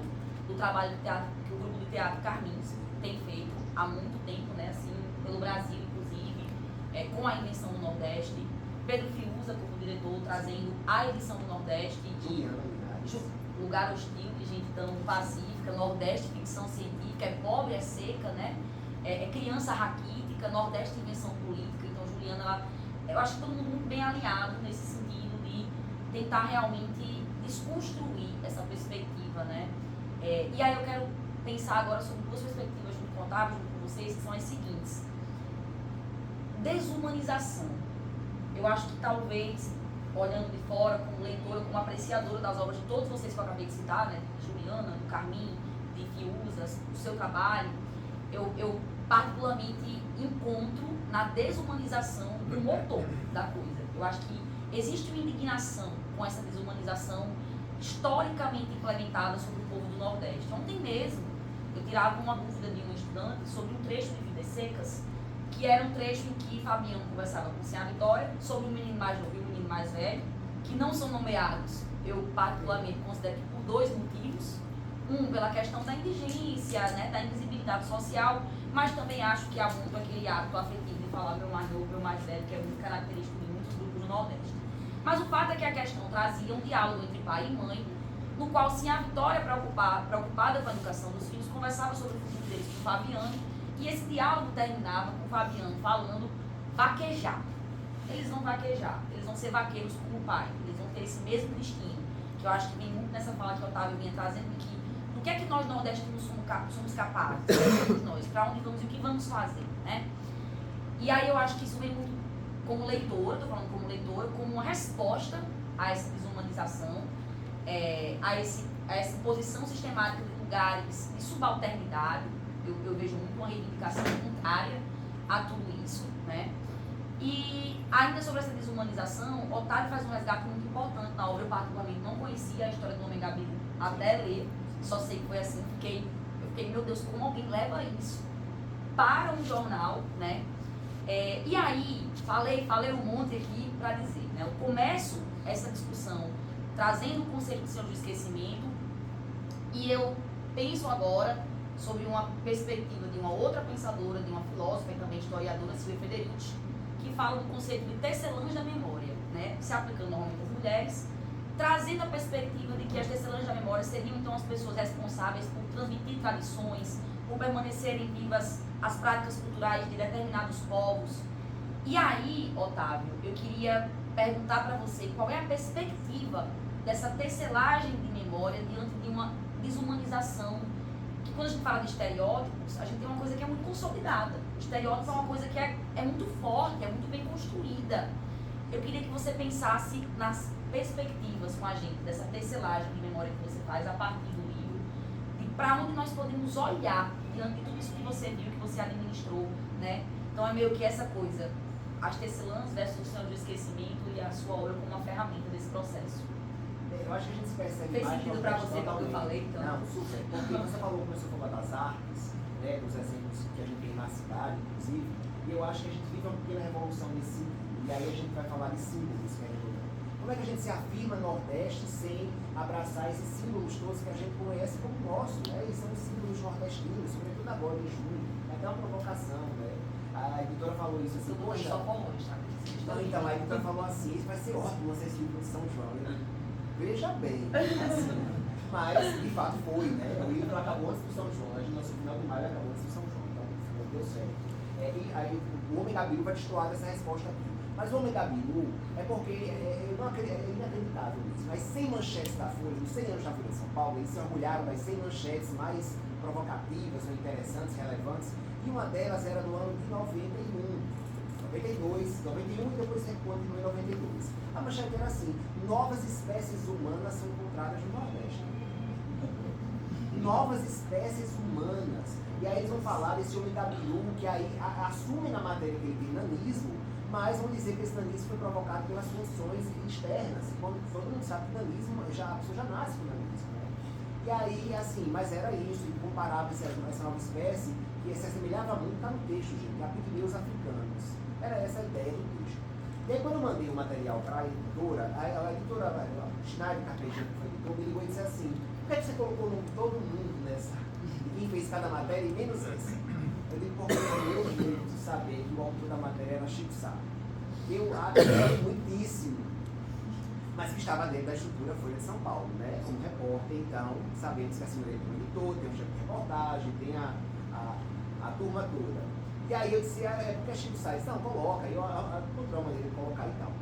S4: do trabalho de teatro, que o grupo de teatro Carminhos tem feito há muito tempo, né? Assim, pelo Brasil, inclusive, com a invenção do Nordeste. Pedro Fiuza, como diretor, trazendo a edição do Nordeste de Lugar Hostil, de gente tão pacífica, Nordeste, ficção científica, é pobre, é seca, né? É criança raquítica, Nordeste, invenção política. Então, Juliana, eu acho que todo mundo muito bem alinhado nesse sentido de tentar realmente desconstruir essa perspectiva, né? E aí eu quero pensar agora sobre duas perspectivas junto com o Otávio, junto com vocês, que são as seguintes. Desumanização. Eu acho que talvez, olhando de fora, como leitora, como apreciadora das obras de todos vocês que eu acabei de citar, né? De Juliana, do Carmin, de Fiusas, do seu trabalho, eu particularmente encontro na desumanização do motor da coisa. Eu acho que existe uma indignação com essa desumanização historicamente implementada sobre o povo do Nordeste. Ontem mesmo, eu tirava uma dúvida de um estudante sobre um trecho de Vidas Secas, que era um trecho em que Fabiano conversava com Sinha Vitória sobre um menino mais novo e um menino mais velho, que não são nomeados, eu particularmente considero que por dois motivos. Um, pela questão da indigência, né, da invisibilidade social, mas também acho que há muito aquele hábito afetivo de falar meu mais novo, meu mais velho, que é muito característico de muitos grupos do Nordeste. Mas o fato é que a questão trazia um diálogo entre pai e mãe, no qual sim a Vitória, preocupada com a educação dos filhos, conversava sobre o futuro deles com o Fabiano, e esse diálogo terminava com o Fabiano falando vaquejar. Eles vão vaquejar, eles vão ser vaqueiros como o pai, eles vão ter esse mesmo destino, que eu acho que vem muito nessa fala que o Otávio vinha trazendo, de que do que é que nós nordestinos somos capazes, nós, para onde vamos e o que vamos fazer, né? E aí eu acho que isso vem muito como leitora, estou falando como leitora, como uma resposta a essa desumanização, a essa imposição sistemática de lugares de subalternidade. Eu vejo muito uma reivindicação contrária a tudo isso, né? E ainda sobre essa desumanização, Otávio faz um resgate muito importante na obra. Eu particularmente não conhecia a história do Homem Gabiru até ler, só sei que foi assim, eu fiquei, meu Deus, como alguém leva isso para um jornal, né? E aí, falei um monte aqui para dizer, né? Eu começo essa discussão trazendo o conceito de do esquecimento, e eu penso agora sobre uma perspectiva de uma outra pensadora, de uma filósofa e também historiadora, Silvia Federici, que fala do conceito de tecelãs da memória, né? Se aplicando normalmente às mulheres, trazendo a perspectiva de que as tecelãs da memória seriam então as pessoas responsáveis por transmitir tradições, por permanecerem vivas as práticas culturais de determinados povos. E aí, Otávio, eu queria perguntar para você qual é a perspectiva dessa tecelagem de memória diante de uma desumanização, que quando a gente fala de estereótipos, a gente tem uma coisa que é muito consolidada. O estereótipo é uma coisa que é muito forte, é muito bem construída. Eu queria que você pensasse nas perspectivas com a gente, dessa tecelagem de memória que você faz a partir do livro, de para onde nós podemos olhar diante de tudo isso que você viu, que você administrou, né? Então é meio que essa coisa, as tecelãs versus o Senhor do Esquecimento e a sua obra como uma ferramenta desse processo.
S2: Eu acho que a gente se percebe
S4: Fez
S2: mais...
S4: sentido para você quando eu falei, então?
S2: Não, super. Porque você começou a falar das artes, né, dos exemplos que a gente tem na cidade, inclusive, e eu acho que a gente vive uma pequena revolução nesse sentido. E aí a gente vai falar de símbolos, que é importante. Como é que a gente se afirma no Nordeste sem abraçar esses símbolos todos que a gente conhece como nossos, né? E são os símbolos nordestinos, sobretudo agora em junho. É até uma provocação, né? A editora falou isso assim, poxa... Então, a editora falou assim, isso vai ser ótimo, vocês livros de São João, né? Veja bem, assim, mas de fato foi, né? O livro acabou antes do São João, a gente lançou no final de maio acabou antes do São João, então deu certo. E aí o Homem Gabiru vai destoar dessa resposta aqui. Mas o Homem Gabiru é porque é inacreditável isso, mas 100 manchetes da Folha, nos 100 anos da Folha de São Paulo, eles se orgulharam das 100 manchetes mais provocativas, ou interessantes, relevantes, e uma delas era do ano de 91. 92, 91 e depois continuou em 92. A manchete era assim: novas espécies humanas são encontradas no Nordeste. Novas espécies humanas. E aí eles vão falar desse Homem Gabiru, que aí assumem na matéria que ele tem nanismo, mas vão dizer que esse nanismo foi provocado pelas funções externas. Quando todo mundo sabe que nanismo, a pessoa já nasce com nanismo, né? E aí, assim, mas era isso, e comparava essa nova espécie, que se assemelhava muito, está no texto, gente, a pigmeus africanos. Era essa a ideia do texto. E aí, quando eu mandei o material para a editora, Schneider Carpentier, que foi editor, me ligou e disse assim: por que você colocou o nome de todo mundo nessa? E quem fez cada matéria e menos esse? Eu digo, porque é meu jeito de saber que o autor da matéria era Chico Sá. Eu admirei muitíssimo, mas que estava dentro da estrutura Folha de São Paulo, né? Como repórter, então, sabendo que assim, ele é um editor, tem um chefe de reportagem, tem a turma toda. E aí eu disse, é porque é Chico Sá. Ele disse, não, coloca. Aí eu encontrei uma maneira de colocar e tal.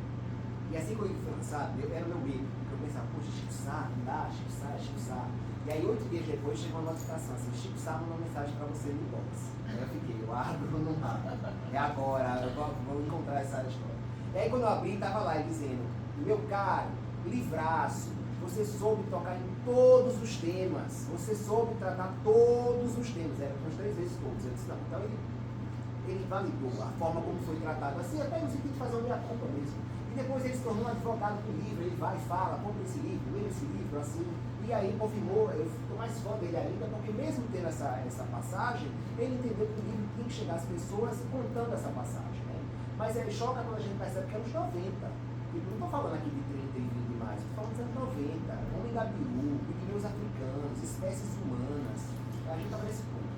S2: E assim que eu fui lançado, era o meu medo. Eu pensava, poxa, Chico Sá, não dá, Chico Sá, Chico Sá. E aí 8 dias depois chegou uma notificação assim, Chico Sá mandou uma mensagem para você no inbox. Aí eu fiquei, eu abro ou não abro? É agora, eu vou encontrar essa história. E aí quando eu abri, estava lá dizendo, meu caro, livraço, você soube tocar em todos os temas, você soube tratar todos os temas, era umas 3 vezes todos. Eu disse, não, então ele validou a forma como foi tratado, assim, até no sentido de fazer uma meia-culpa mesmo. E depois ele se tornou um advogado do livro, ele vai e fala, compra esse livro, lê esse livro, assim. E aí confirmou, eu estou mais fã dele ainda, porque mesmo tendo essa passagem, ele entendeu que o livro tinha que chegar às pessoas contando essa passagem. Né? Mas choca quando a gente percebe que é nos 90. Eu não estou falando aqui de 30 e 20 mais, estou falando dos anos 90. Homem da Bilu, pigmeus africanos, espécies humanas. A gente estava nesse ponto.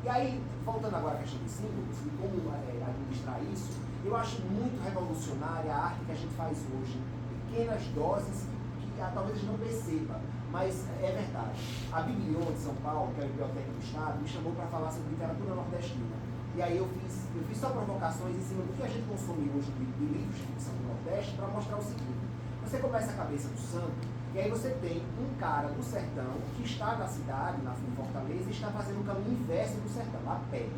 S2: E aí, voltando agora à questão de símbolos, e como administrar isso, eu acho muito revolucionária a arte que a gente faz hoje. Pequenas doses que talvez a gente não perceba. Mas é verdade. A Biblion de São Paulo, que é a Biblioteca do Estado, me chamou para falar sobre literatura nordestina. E aí eu fiz só provocações em cima do que a gente consome hoje de livros de ficção do Nordeste para mostrar o seguinte. Você começa a cabeça do santo, e aí você tem um cara do sertão que está na cidade, na Fortaleza, e está fazendo o caminho inverso do sertão, a pé.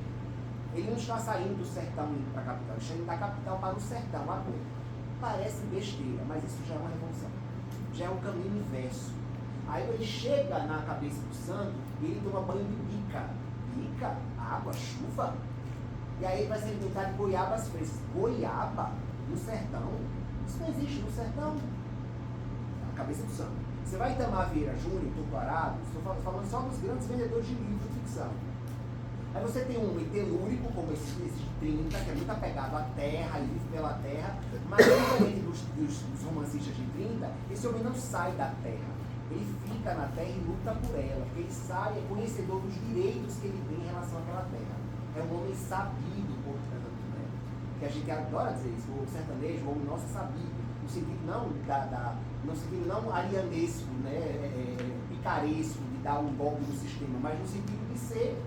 S2: Ele não está saindo do sertão indo para a capital, ele está indo da capital para o sertão, a pé. Parece besteira, mas isso já é uma revolução. Já é um caminho inverso. Aí ele chega na cabeça do santo e ele toma banho de bica. Bica? Água? Chuva? E aí ele vai se alimentar de goiabas frescas. Goiaba? No sertão? Isso não existe no sertão. Na cabeça do santo. Você vai em Itamar Vieira Júnior, em Tutorado, estou falando só dos grandes vendedores de livros de ficção. Aí você tem um homem telúrico, como esse 30, que é muito apegado à terra, ele vive pela terra, mas diferente dos romancistas de 30, esse homem não sai da terra. Ele fica na terra e luta por ela, porque ele sai, é conhecedor dos direitos que ele tem em relação àquela terra. É um homem sabido, portanto, né? Que a gente adora dizer isso, o sertanejo, o homem nosso é sabido, no sentido não no sentido não arianesco, né? Picaresco, de dar um golpe no sistema, mas no sentido de se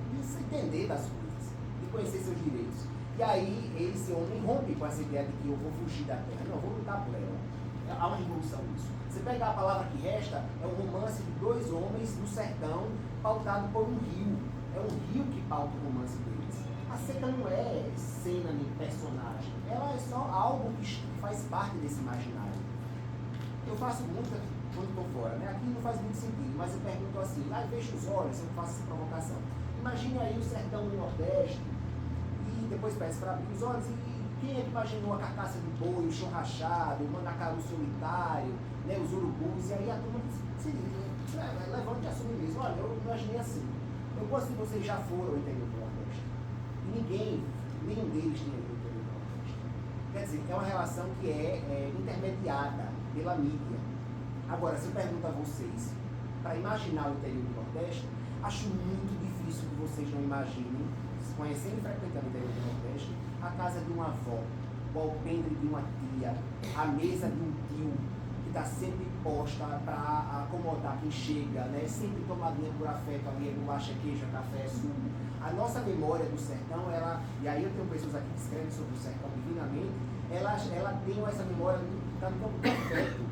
S2: entender das coisas, de conhecer seus direitos. E aí, esse homem rompe com essa ideia de que eu vou fugir da terra, não, eu vou lutar por ela. Há uma revolução nisso. Você pegar a palavra que resta, é um romance de 2 homens no sertão, pautado por um rio. É um rio que pauta o romance deles. A seca não é cena nem personagem, ela é só algo que faz parte desse imaginário. Eu faço muito quando estou fora, né? Aqui não faz muito sentido, mas eu pergunto assim, fecha os olhos, eu faço essa provocação. Imagine aí o sertão do Nordeste, e depois peço para abrir os olhos, e quem é que imaginou a carcaça de boi, o chão rachado, o mandacaru solitário, né, os urubus, e aí a turma se levanta e assume mesmo. Olha, eu imaginei assim. Eu gosto que vocês já foram ao interior do Nordeste. E nenhum deles tinha ido ao interior do Nordeste. Quer dizer, é uma relação que é intermediada pela mídia. Agora, se eu pergunto a vocês, para imaginar o interior do Nordeste, acho muito difícil que vocês não imaginem, conhecendo e frequentando o interior do Nordeste, a casa de uma avó, o alpendre de uma tia, a mesa de um tio, que está sempre posta para acomodar quem chega, né? Sempre tomadinha por afeto, ali, bolacha, queijo, café, suco. A nossa memória do sertão, e aí eu tenho pessoas aqui que escrevem sobre o sertão divinamente, ela tem essa memória, está no campo do afeto.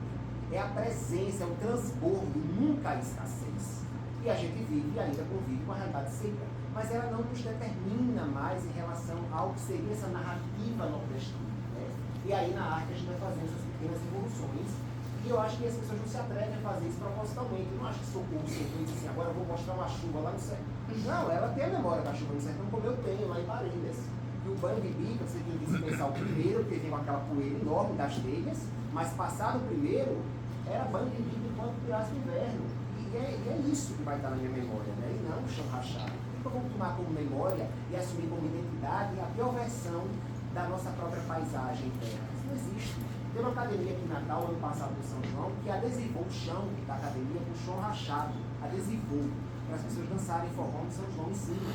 S2: É a presença, é o transbordo, nunca a escassez. E a gente vive e ainda convive com a realidade seca. Mas ela não nos determina mais em relação ao que seria essa narrativa nordestina. Né? E aí na arte a gente vai fazendo essas pequenas evoluções. E eu acho que as pessoas não se atrevem a fazer isso propositalmente. Eu não acho que Socorro sentou e disse assim, agora eu vou mostrar uma chuva lá no sertão. Não, ela tem a memória da chuva no sertão, como eu tenho lá em Parelhas. E o banho de bica, você tem que dispensar o primeiro, porque vem com aquela poeira enorme das telhas, mas passado o primeiro, era banho de bica enquanto tirasse o inverno. E é isso que vai estar na minha memória, né? E não o chão rachado. Eu vou tomar como memória e assumir como identidade a pior versão da nossa própria paisagem terra. Isso não existe. Tem uma academia aqui em Natal, ano passado no São João, que adesivou o chão da academia com o chão rachado. Adesivou. Para as pessoas dançarem forró no São João em cima.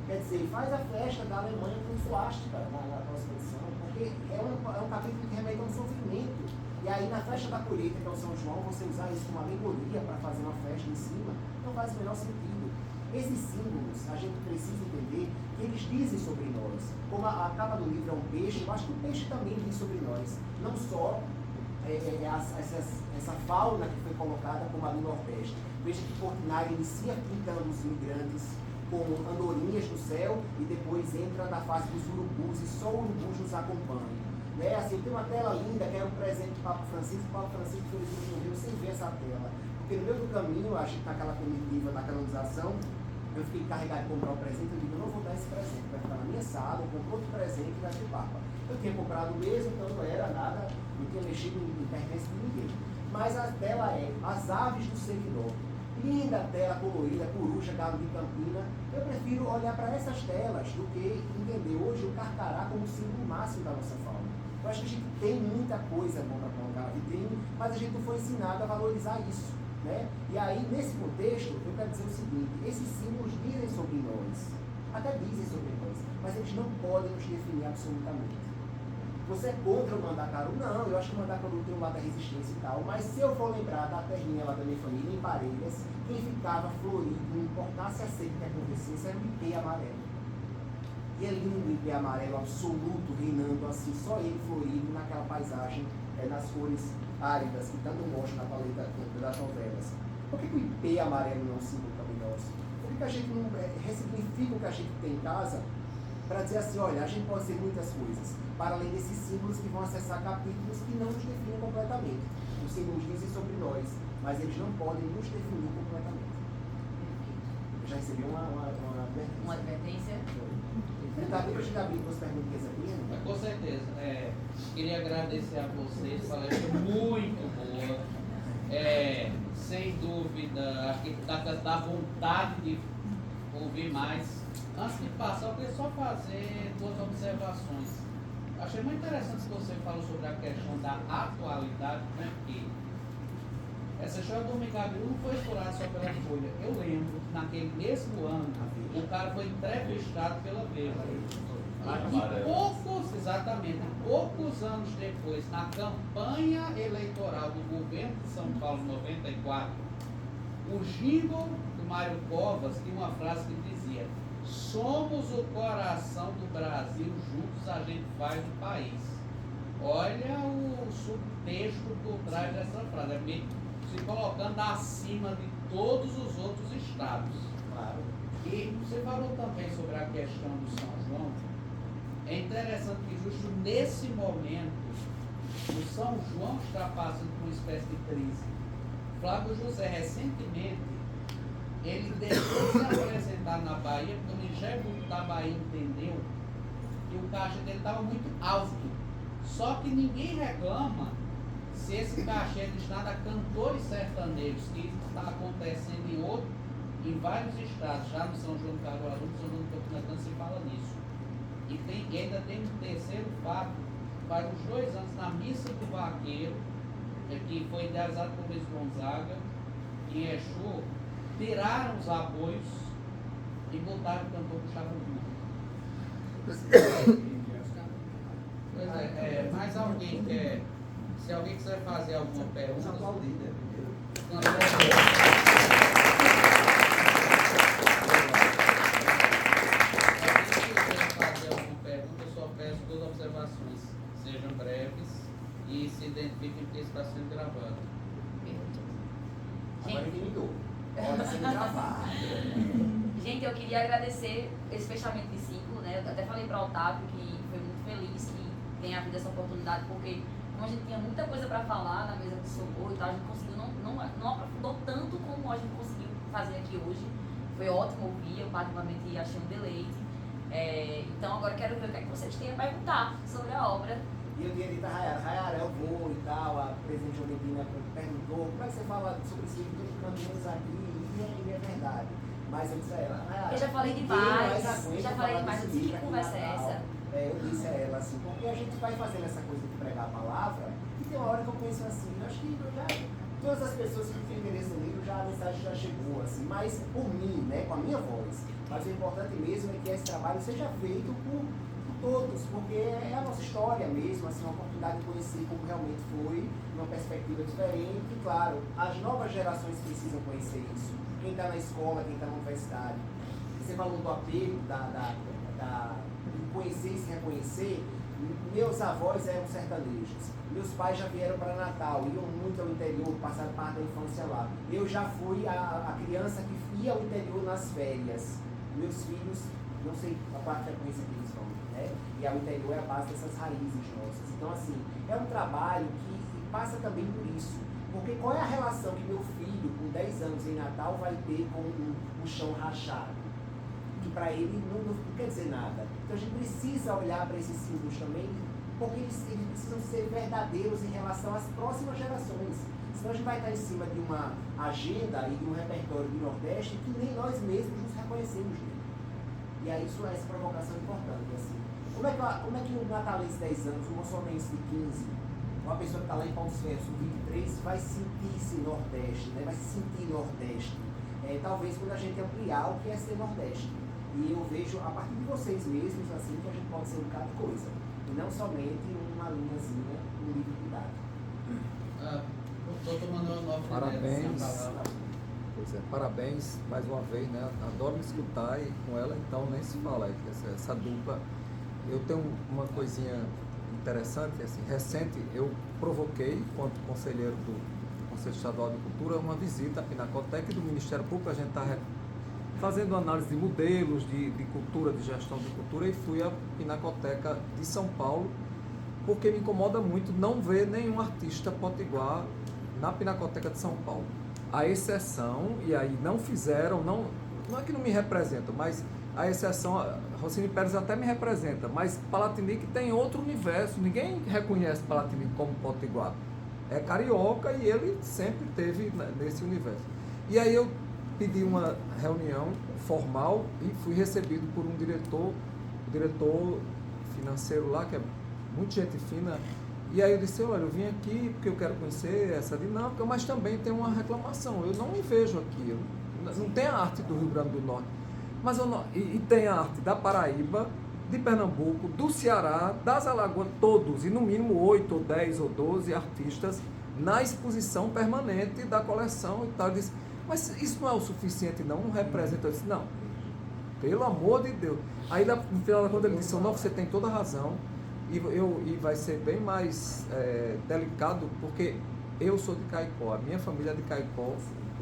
S2: Quer dizer, faz a festa da Alemanha com suástica na próxima edição, porque é um capítulo que remete a um sofrimento. E aí na festa da colheita, que é o São João, você usar isso como alegoria para fazer uma festa em cima, não faz o menor sentido. Esses símbolos, a gente precisa entender que eles dizem sobre nós. Como a capa do livro é um peixe, eu acho que o peixe também diz sobre nós. Não só essa fauna que foi colocada como a do Nordeste. Veja que Portinari inicia pintando os imigrantes como andorinhas no céu e depois entra na fase dos urubus e só o urubus nos acompanha. Né? Assim, tem uma tela linda que era um presente do Papa Francisco. O Papa Francisco morreu sem ver essa tela. Porque no meio do caminho, a gente naquela comitiva da canonização, eu fiquei encarregado de comprar o presente, eu digo, eu não vou dar esse presente, vai ficar na minha sala, eu compro outro presente e vai pro Papa. Eu tinha comprado o mesmo, então não era nada, não tinha mexido em pertence de ninguém. Mas a tela é As Aves do Seguidor. Linda tela colorida, coruja, galo de Campina. Eu prefiro olhar para essas telas do que entender hoje o carcará como símbolo máximo da nossa fauna. Eu acho que a gente tem muita coisa bom para colocar na vitrine, mas a gente não foi ensinado a valorizar isso. Né? E aí, nesse contexto, eu quero dizer o seguinte, esses símbolos dizem sobre nós, até dizem sobre nós, mas eles não podem nos definir absolutamente. Você é contra o Mandacaru? Não, eu acho que o Mandacaru tem um lado da resistência e tal, mas se eu for lembrar da terrinha lá da minha família, em Parelhas, quem ficava florido, não importasse a seca que acontecesse, era o ipê amarelo. E é lindo o ipê amarelo absoluto, reinando assim, só ele florido naquela paisagem, nas cores áridas, que tanto mostra na paleta das novelas. Por que o ipê amarelo não é um símbolo também nosso? Por que a gente não ressignifica o que a gente tem em casa para dizer assim, olha, a gente pode ser muitas coisas, para além desses símbolos que vão acessar capítulos que não nos definem completamente. Os símbolos dizem sobre nós, mas eles não podem nos definir completamente. Eu já recebi uma advertência.
S4: Uma advertência?
S2: Depois de abrir duas perguntas aqui.
S1: Com certeza. Queria agradecer a vocês, palestra muito boa. Sem dúvida, acho que dá vontade de ouvir mais. Antes de passar, eu queria só fazer duas observações. Achei muito interessante que você falou sobre a questão da atualidade, né? Porque essa história do Migabiru não foi explorada só pela Folha. Eu lembro que naquele mesmo ano, o cara foi entrevistado pela Veja. E poucos anos depois, na campanha eleitoral do governo de São Paulo, 94, o jingle do Mário Covas tinha uma frase que dizia: somos o coração do Brasil, juntos a gente faz o país. Olha o subtexto por trás dessa frase, é meio se colocando acima de todos os outros estados.
S2: Claro.
S1: E você falou também sobre a questão do São João. É interessante que justo nesse momento o São João está passando por uma espécie de crise. Flávio José, recentemente, ele deixou de se apresentar na Bahia, porque o Ministério Público da Bahia entendeu que o cachê dele estava muito alto. Só que ninguém reclama se esse cachê é destinado a cantores sertanejos, que está acontecendo em vários estados, já no São João do Cargoador, no São João do Campina Grande se fala nisso. E ainda tem um terceiro fato, faz uns 2 anos, na Missa do Vaqueiro, que foi idealizado por Luiz Gonzaga, em Exu, tiraram os apoios e botaram o cantor Gustavo Lima. Mais alguém quer? Se alguém quiser fazer alguma pergunta. Duas observações, sejam breves e se identifiquem porque está sendo gravado.
S2: Agora intimidou. Pode ser gravado.
S4: Gente, eu queria agradecer esse fechamento de ciclo, né? Eu até falei para o Otávio que foi muito feliz que tenha havido essa oportunidade, porque como a gente tinha muita coisa para falar na mesa de socorro e tal, a gente conseguiu, não aprofundou tanto como a gente conseguiu fazer aqui hoje. Foi ótimo ouvir, eu particularmente achei um deleite. Então agora eu quero ver o que é que vocês têm a perguntar sobre a obra.
S2: E eu tinha dito a Rayara, eu vou e tal, a presidente Olivina perguntou, como é que você fala sobre esse livro de caminhos aqui? E é verdade. Mas eu disse a ela, Rayara,
S4: eu já falei demais, eu disse, que conversa é essa?
S2: Eu disse a ela assim, porque a gente vai fazendo essa coisa de pregar a palavra, e tem uma hora que eu penso assim, eu acho que todas as pessoas que têm interesse no livro, a mensagem já chegou, assim, mas por mim, né, com a minha voz. Mas o importante mesmo é que esse trabalho seja feito por todos, porque é a nossa história mesmo, assim, uma oportunidade de conhecer como realmente foi, uma perspectiva diferente, e claro, as novas gerações precisam conhecer isso. Quem está na escola, quem está na universidade. Você falou do apelo, de conhecer e se reconhecer. Meus avós eram sertanejos, meus pais já vieram para Natal, iam muito ao interior, passaram parte da infância lá. Eu já fui a criança que ia ao interior nas férias. Meus filhos, não sei a qual frequência que eles vão, né? E ao interior é a base dessas raízes nossas. Então, assim, é um trabalho que passa também por isso. Porque qual é a relação que meu filho, com 10 anos em Natal, vai ter com o chão rachado? Que para ele não quer dizer nada. Então a gente precisa olhar para esses símbolos também, porque eles precisam ser verdadeiros em relação às próximas gerações. Senão a gente vai estar em cima de uma agenda e de um repertório do Nordeste que nem nós mesmos nos reconhecemos nele. E aí isso é essa provocação importante. Assim. Como é que um natalense de 10 anos, um moçonense de 15, uma pessoa que está lá em Pontos Ferros, 23, vai sentir-se Nordeste, né? Vai se sentir Nordeste. Talvez quando a gente ampliar o que é ser Nordeste. E eu vejo, a partir de vocês mesmos, assim, que a gente pode ser um bocado de coisa. E não somente uma linhazinha, um livro didático.
S1: Doutor Manuel Nobre,
S5: Parabéns. Pois é, parabéns mais uma vez, né? Adoro me escutar e com ela então nem se fala. Essa dupla. Eu tenho uma coisinha interessante, assim, recente, eu provoquei, enquanto conselheiro do Conselho Estadual de Cultura, uma visita à Pinacoteca e do Ministério Público. A gente está fazendo análise de modelos de cultura, de gestão de cultura, e fui à Pinacoteca de São Paulo, porque me incomoda muito não ver nenhum artista potiguar na Pinacoteca de São Paulo. A exceção, e aí não fizeram, não é que não me representam, mas a exceção, Rossini Pérez até me representa, mas Palatinique tem outro universo, ninguém reconhece Palatinique como potiguar. É carioca e ele sempre teve nesse universo. E aí eu pedi uma reunião formal e fui recebido por um diretor financeiro lá, que é muito gente fina. E aí eu disse, olha, eu vim aqui porque eu quero conhecer essa dinâmica, mas também tem uma reclamação. Eu não me vejo aqui, não tem a arte do Rio Grande do Norte, mas e tem a arte da Paraíba, de Pernambuco, do Ceará, das Alagoas, todos, e no mínimo 8 ou 10 ou 12 artistas na exposição permanente da coleção e tal. Eu disse, mas isso não é o suficiente, não representa. Eu disse, não, pelo amor de Deus. Aí no final da conta ele disse, não, você tem toda a razão, e vai ser bem mais delicado, porque eu sou de Caicó, a minha família é de Caicó,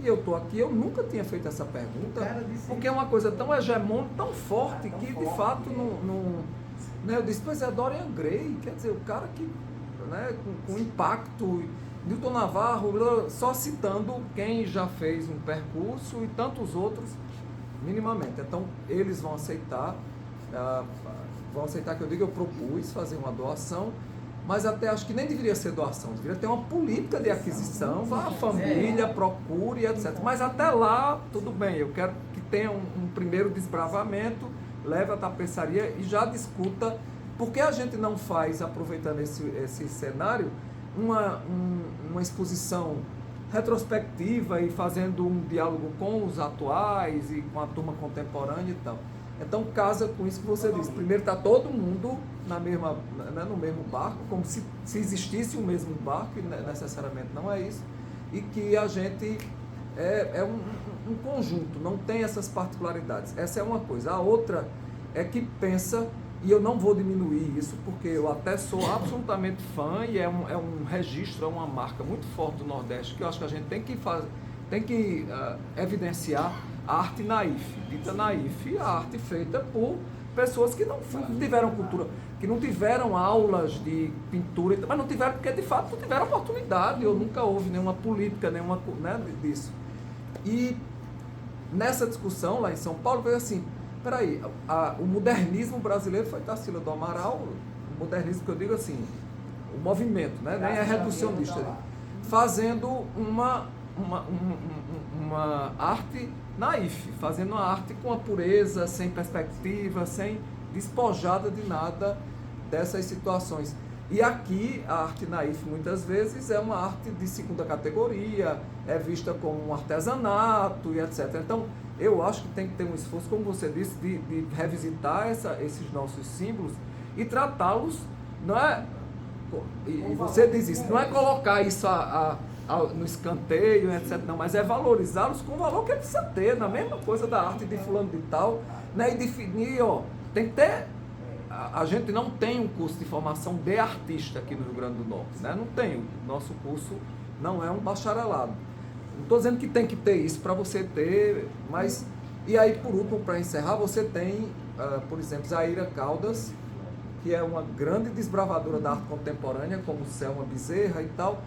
S5: e eu estou aqui, eu nunca tinha feito essa pergunta, porque é uma coisa tão hegemônica, tão forte, que de fato não né, eu disse, pois é, Dorian Gray, quer dizer, o cara que, né, com impacto, Newton Navarro, só citando quem já fez um percurso e tantos outros, minimamente. Então, eles vão aceitar que eu propus fazer uma doação, mas até acho que nem deveria ser doação, deveria ter uma política de aquisição, vá à família, procure, etc. Mas até lá, tudo bem, eu quero que tenha um primeiro desbravamento, leve a tapeçaria e já discuta, porque a gente não faz, aproveitando esse cenário, uma exposição retrospectiva e fazendo um diálogo com os atuais e com a turma contemporânea e tal. Então casa com isso que você disse. Primeiro está todo mundo no mesmo barco, como se existisse o mesmo barco, e necessariamente não é isso, e que a gente é um conjunto, não tem essas particularidades. Essa é uma coisa. A outra é que pensa, e eu não vou diminuir isso, porque eu até sou absolutamente fã, e é um registro, é uma marca muito forte do Nordeste, que eu acho que a gente tem que evidenciar a arte naif, dita naif, a arte feita por pessoas que não tiveram cultura, que não tiveram aulas de pintura, mas não tiveram, porque de fato não tiveram oportunidade, ou nunca houve nenhuma política, disso. E nessa discussão lá em São Paulo, veio assim, peraí, o modernismo brasileiro foi Tarsila do Amaral, o modernismo que eu digo assim, o movimento, né? Nem é reducionista, fazendo uma arte naif, fazendo uma arte com a pureza, sem perspectiva, sem despojada de nada dessas situações. E aqui a arte naif muitas vezes é uma arte de segunda categoria, é vista como um artesanato e etc. Então eu acho que tem que ter um esforço, como você disse, de revisitar esses nossos símbolos e tratá-los, não é? E você diz isso, não é colocar isso no escanteio, etc. Não, mas é valorizá-los com o valor que ele precisa ter, na mesma coisa da arte de fulano de tal, né? E definir, ó, tem que ter. A gente não tem um curso de formação de artista aqui no Rio Grande do Norte, né? Não tem. O nosso curso não é um bacharelado. Não estou dizendo que tem que ter isso para você ter, mas... E aí, por último, para encerrar, você tem, por exemplo, Zaira Caldas, que é uma grande desbravadora da arte contemporânea, como Selma Bezerra e tal,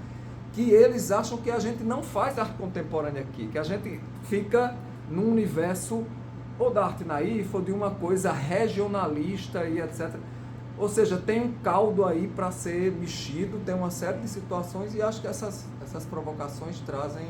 S5: que eles acham que a gente não faz arte contemporânea aqui, que a gente fica num universo ou da arte naif, ou de uma coisa regionalista e etc. Ou seja, tem um caldo aí para ser mexido, tem uma série de situações, e acho que essas provocações trazem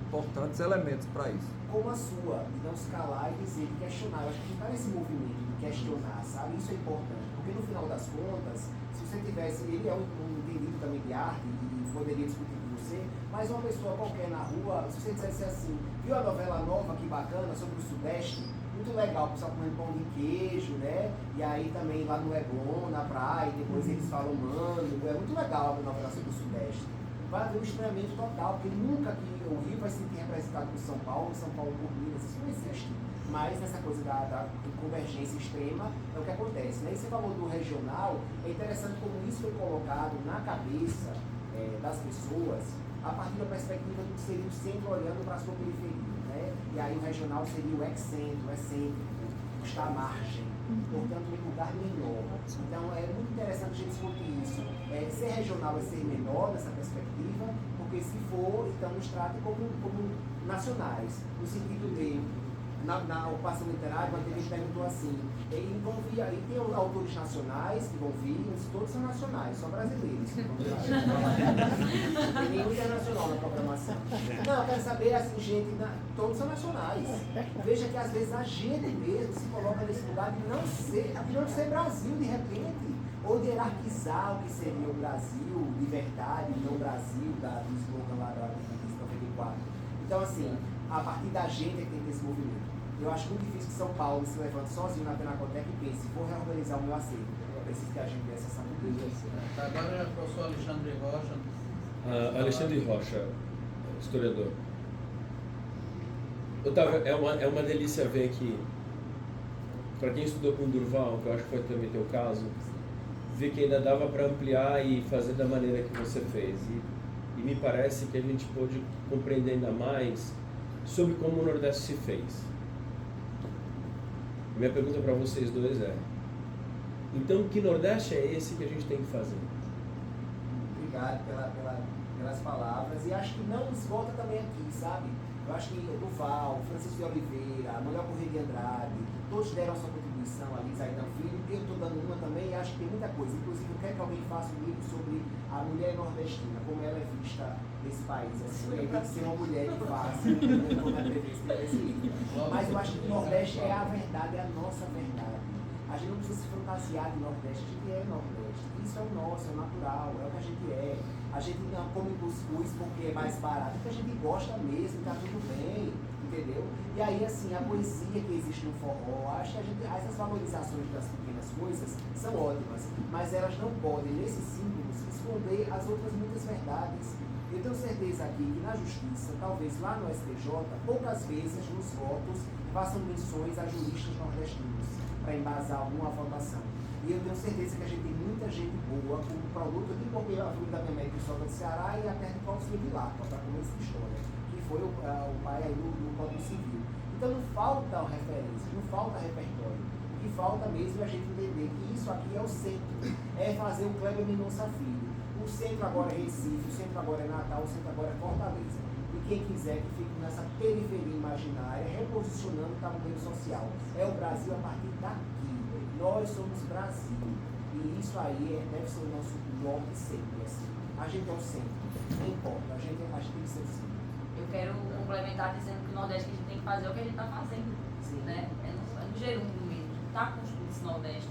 S5: importantes elementos para isso.
S2: Como a sua, de não se calar e dizer, de questionar. Eu acho que está nesse movimento de questionar, sabe? Isso é importante, porque no final das contas, se você tivesse, ele é um entendido também de arte e poderia discutir com você, mas uma pessoa qualquer na rua, se você dissesse assim, viu a novela nova, que bacana, sobre o Sudeste, muito legal, o pessoal comendo pão de queijo, né? E aí também lá no Leblon, na praia, depois eles falam mano, é muito legal a novela sobre o Sudeste. Vai haver um estranhamento total, porque nunca que o Rio vai se sentir representado por São Paulo por Minas, isso não existe. Mas essa coisa da convergência extrema é o que acontece, né? E você falou do regional, é interessante como isso foi colocado na cabeça das pessoas a partir da perspectiva do que seria o centro olhando para a sua periferia, né? E aí o regional seria o excêntrico, o excêntrico, está à margem, portanto um lugar menor. Então é muito interessante a gente discutir isso. Ser regional é ser menor nessa perspectiva, porque se for, então nos trata como nacionais, no sentido de, na ocupação literária, uma TV perguntou assim, e tem autores nacionais que vão vir, todos são nacionais, só brasileiros. Não tem nenhum internacional na programação. Não, eu quero saber, assim, gente, todos são nacionais. Veja que às vezes a gente mesmo se coloca nesse lugar de não ser Brasil de repente, ou de hierarquizar o que seria o Brasil de verdade, não o Brasil do slogan lá da 94. Então, assim, a partir da gente é que tem que ter esse movimento. Eu acho muito difícil que São Paulo se levante sozinho na Pinacoteca e pense, vou reorganizar o meu acervo. Eu preciso que a gente dê essa sabedoria.
S1: Agora é o professor Alexandre Rocha.
S6: Alexandre Rocha, historiador. Otávio, é uma delícia ver que, para quem estudou com Durval, que eu acho que foi também teu caso, ver que ainda dava para ampliar e fazer da maneira que você fez. E me parece que a gente pôde compreender ainda mais sobre como o Nordeste se fez. Minha pergunta para vocês dois é: então, que Nordeste é esse que a gente tem que fazer?
S2: Obrigado pelas palavras, e acho que não esgota também aqui, sabe? Eu acho que o Duval, Francisco de Oliveira, Manuel Corrêa de Andrade, todos deram a sua contribuição ali, Zaidan Filho, eu estou dando uma também, e acho que tem muita coisa. Inclusive, eu quero que alguém faça um livro sobre a mulher nordestina, como ela é vista nesse país. Assim, tem que ser uma mulher que faça, como é previsto nesse livro. Mas eu acho que o Nordeste é a verdade, é a nossa verdade. A gente não precisa se fantasiar de Nordeste, a gente é Nordeste. Isso é o nosso, é o natural, é o que a gente é. A gente não come cuscuz porque é mais barato, porque a gente gosta mesmo, tá tudo bem, entendeu? E aí, assim, a poesia que existe no forró, acho que essas valorizações das pequenas coisas são ótimas, mas elas não podem, nesses símbolos, esconder as outras muitas verdades. Eu tenho certeza aqui que na Justiça, talvez lá no STJ, poucas vezes nos votos façam menções a juristas nordestinos para embasar alguma votação. E eu tenho certeza que a gente tem muita gente boa como produto de porque a família da minha mãe que sogra do Ceará e a terra de Cláudio de Lapa, para começar a história, que foi o pai aí do Código Civil. Então não falta referência, não falta repertório. O que falta mesmo é a gente entender que isso aqui é o centro, é fazer o Kleber Mendonça Filho. O centro agora é Recife, o centro agora é Natal, o centro agora é Fortaleza. E quem quiser que fique nessa periferia imaginária, reposicionando o tabuleiro social. É o Brasil a partir daqui. Nós somos Brasil. E isso aí deve ser o nosso norte sempre. Assim. A gente é o centro. Não importa. A gente tem que ser o centro.
S4: Eu quero complementar dizendo que o Nordeste que a gente tem que fazer é o que a gente está fazendo.
S2: Sim.
S4: Né? É no gerúndio mesmo. A gente está construindo esse Nordeste.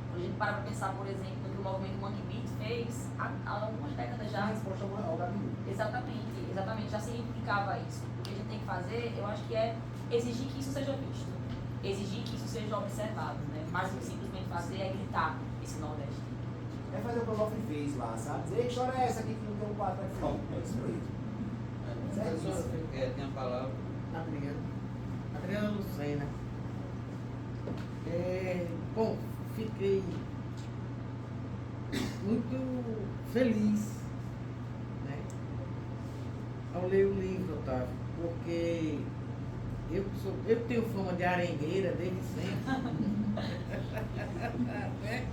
S4: Quando a gente para pensar, por exemplo, no que o movimento Mangue Beat fez há algumas décadas já.
S2: A resposta ao Gabiru.
S4: Exatamente. Já se implicava isso. O que a gente tem que fazer, eu acho que é exigir que isso seja visto. Exigir que isso seja observado, né? Mais do que simplesmente fazer é gritar. esse Nordeste.
S2: É fazer o que o Onofre fez lá, sabe? Dizer, que história é essa aqui que não tem um quadro aqui? Não, é isso mesmo.
S1: Professor, tem a palavra.
S7: Adriana Lucena. Bom, fiquei muito feliz, né, ao ler o livro, Otávio, porque eu tenho fama de arengueira desde sempre. Né?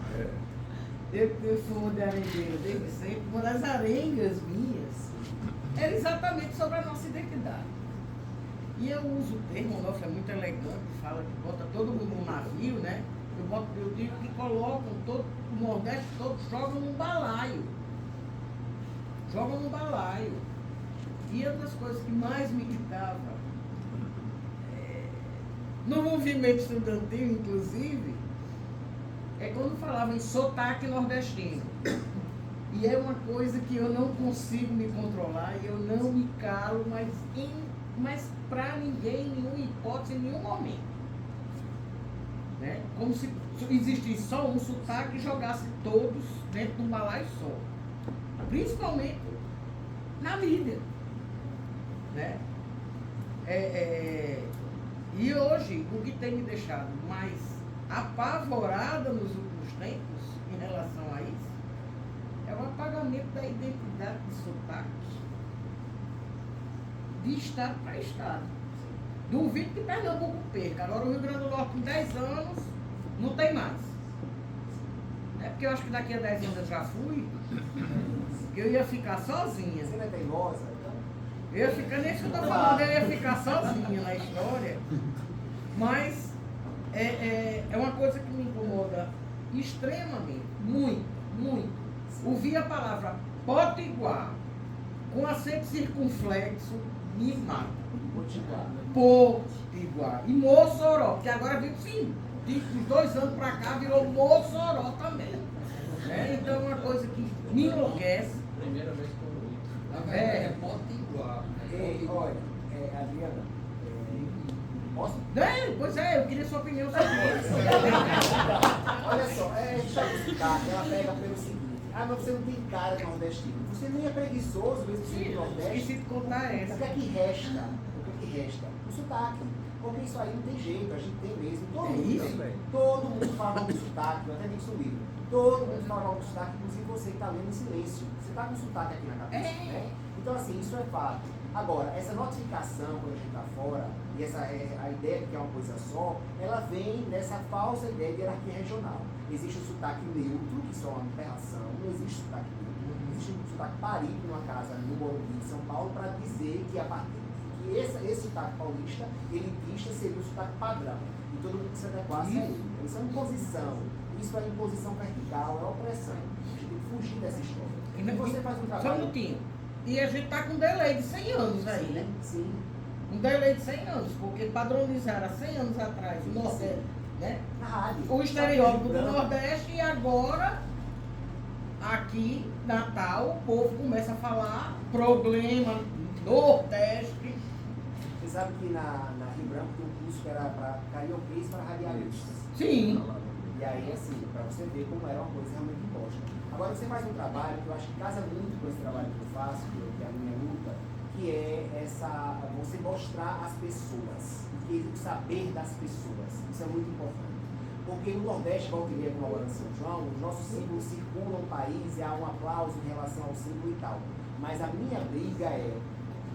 S7: Eu tenho fama de arengueira desde sempre. Uma das arengas minhas era exatamente sobre a nossa identidade. E eu uso o termo, o Onofre é muito elegante, fala que bota todo mundo num navio, né? Eu digo que colocam o Nordeste todo, jogam num balaio. Jogam num balaio. E uma das coisas que mais me irritava, no movimento estudantil, inclusive, é quando falavam em sotaque nordestino. E é uma coisa que eu não consigo me controlar e eu não me calo, mas para ninguém, em nenhuma hipótese, em nenhum momento. Né? Como se existisse só um sotaque e jogasse todos dentro de um balaio só. Principalmente na mídia. Né? E hoje, o que tem me deixado mais apavorada nos últimos tempos em relação a isso é o apagamento da identidade de sotaque de estado para estado. Duvido que Pernambuco perca. Agora o Rio Grande do Norte, com 10 anos, não tem mais. É porque eu acho que daqui a 10 anos eu já fui, que eu ia ficar sozinha.
S2: Você não é teimosa?
S7: Eu ia ficar, nem isso que eu tô falando, eu ia ficar sozinha na história. Mas é uma coisa que me incomoda extremamente, muito, muito. Ouvir a palavra potiguar com acento circunflexo me mata. Potiguar. E Mossoró, que agora viu, sim, de 2 anos pra cá virou Mossoró também. Então é uma coisa que me enlouquece.
S1: Primeira vez que eu ouvi.
S7: É
S1: potiguar.
S2: Olha, Adriana, posso?
S7: Pois eu queria sua opinião sobre isso.
S2: Olha só, deixa eu explicar, ela pega pelo seguinte. Mas você não tem cara de nordestino. Você nem é preguiçoso mesmo sendo do Nordeste.
S7: Esqueci de contar essa.
S2: O que é que resta? O sotaque. Porque isso aí não tem jeito, a gente tem mesmo. Todo mundo
S5: isso,
S2: tem. Todo mundo fala com sotaque, eu até digo isso no livro. Todo mundo fala com sotaque, inclusive você que está lendo em silêncio. Você está com sotaque aqui na cabeça, né? Então assim, isso é fato. Agora, essa notificação quando a gente está fora, e a ideia de que é uma coisa só, ela vem dessa falsa ideia de hierarquia regional. Existe o sotaque neutro, que só é uma aberração, não existe sotaque neutro. Existe um sotaque parido numa casa no Morumbi de São Paulo para dizer que a partir que esse sotaque paulista, elitista, seria o sotaque padrão. E todo mundo que se adequasse a ele. Isso é imposição. Isso é imposição vertical, é opressão. A gente tem que fugir dessa história. E você faz um trabalho...
S7: Só um minutinho. E a gente está com um delay de 100 anos aí,
S2: sim,
S7: né?
S2: Sim.
S7: Um delay de 100 anos, porque padronizaram há 100 anos atrás o Nordeste, né?
S2: Na rádio.
S7: O estereótipo do Nordeste e agora, aqui, Natal, o povo começa a falar problema Nordeste.
S2: Você sabe que na Rio Branco tem um curso que era para carioquês para radialistas.
S7: Sim.
S2: E aí, assim, para você ver como era uma coisa realmente imposta. Agora, você faz um trabalho que eu acho que casa muito com esse trabalho que eu faço, que é a minha luta, que é você mostrar as pessoas, o saber das pessoas. Isso é muito importante. Porque no Nordeste, volta e meia, como agora em São João, os nossos símbolos circulam o país e há um aplauso em relação ao símbolo e tal. Mas a minha briga é,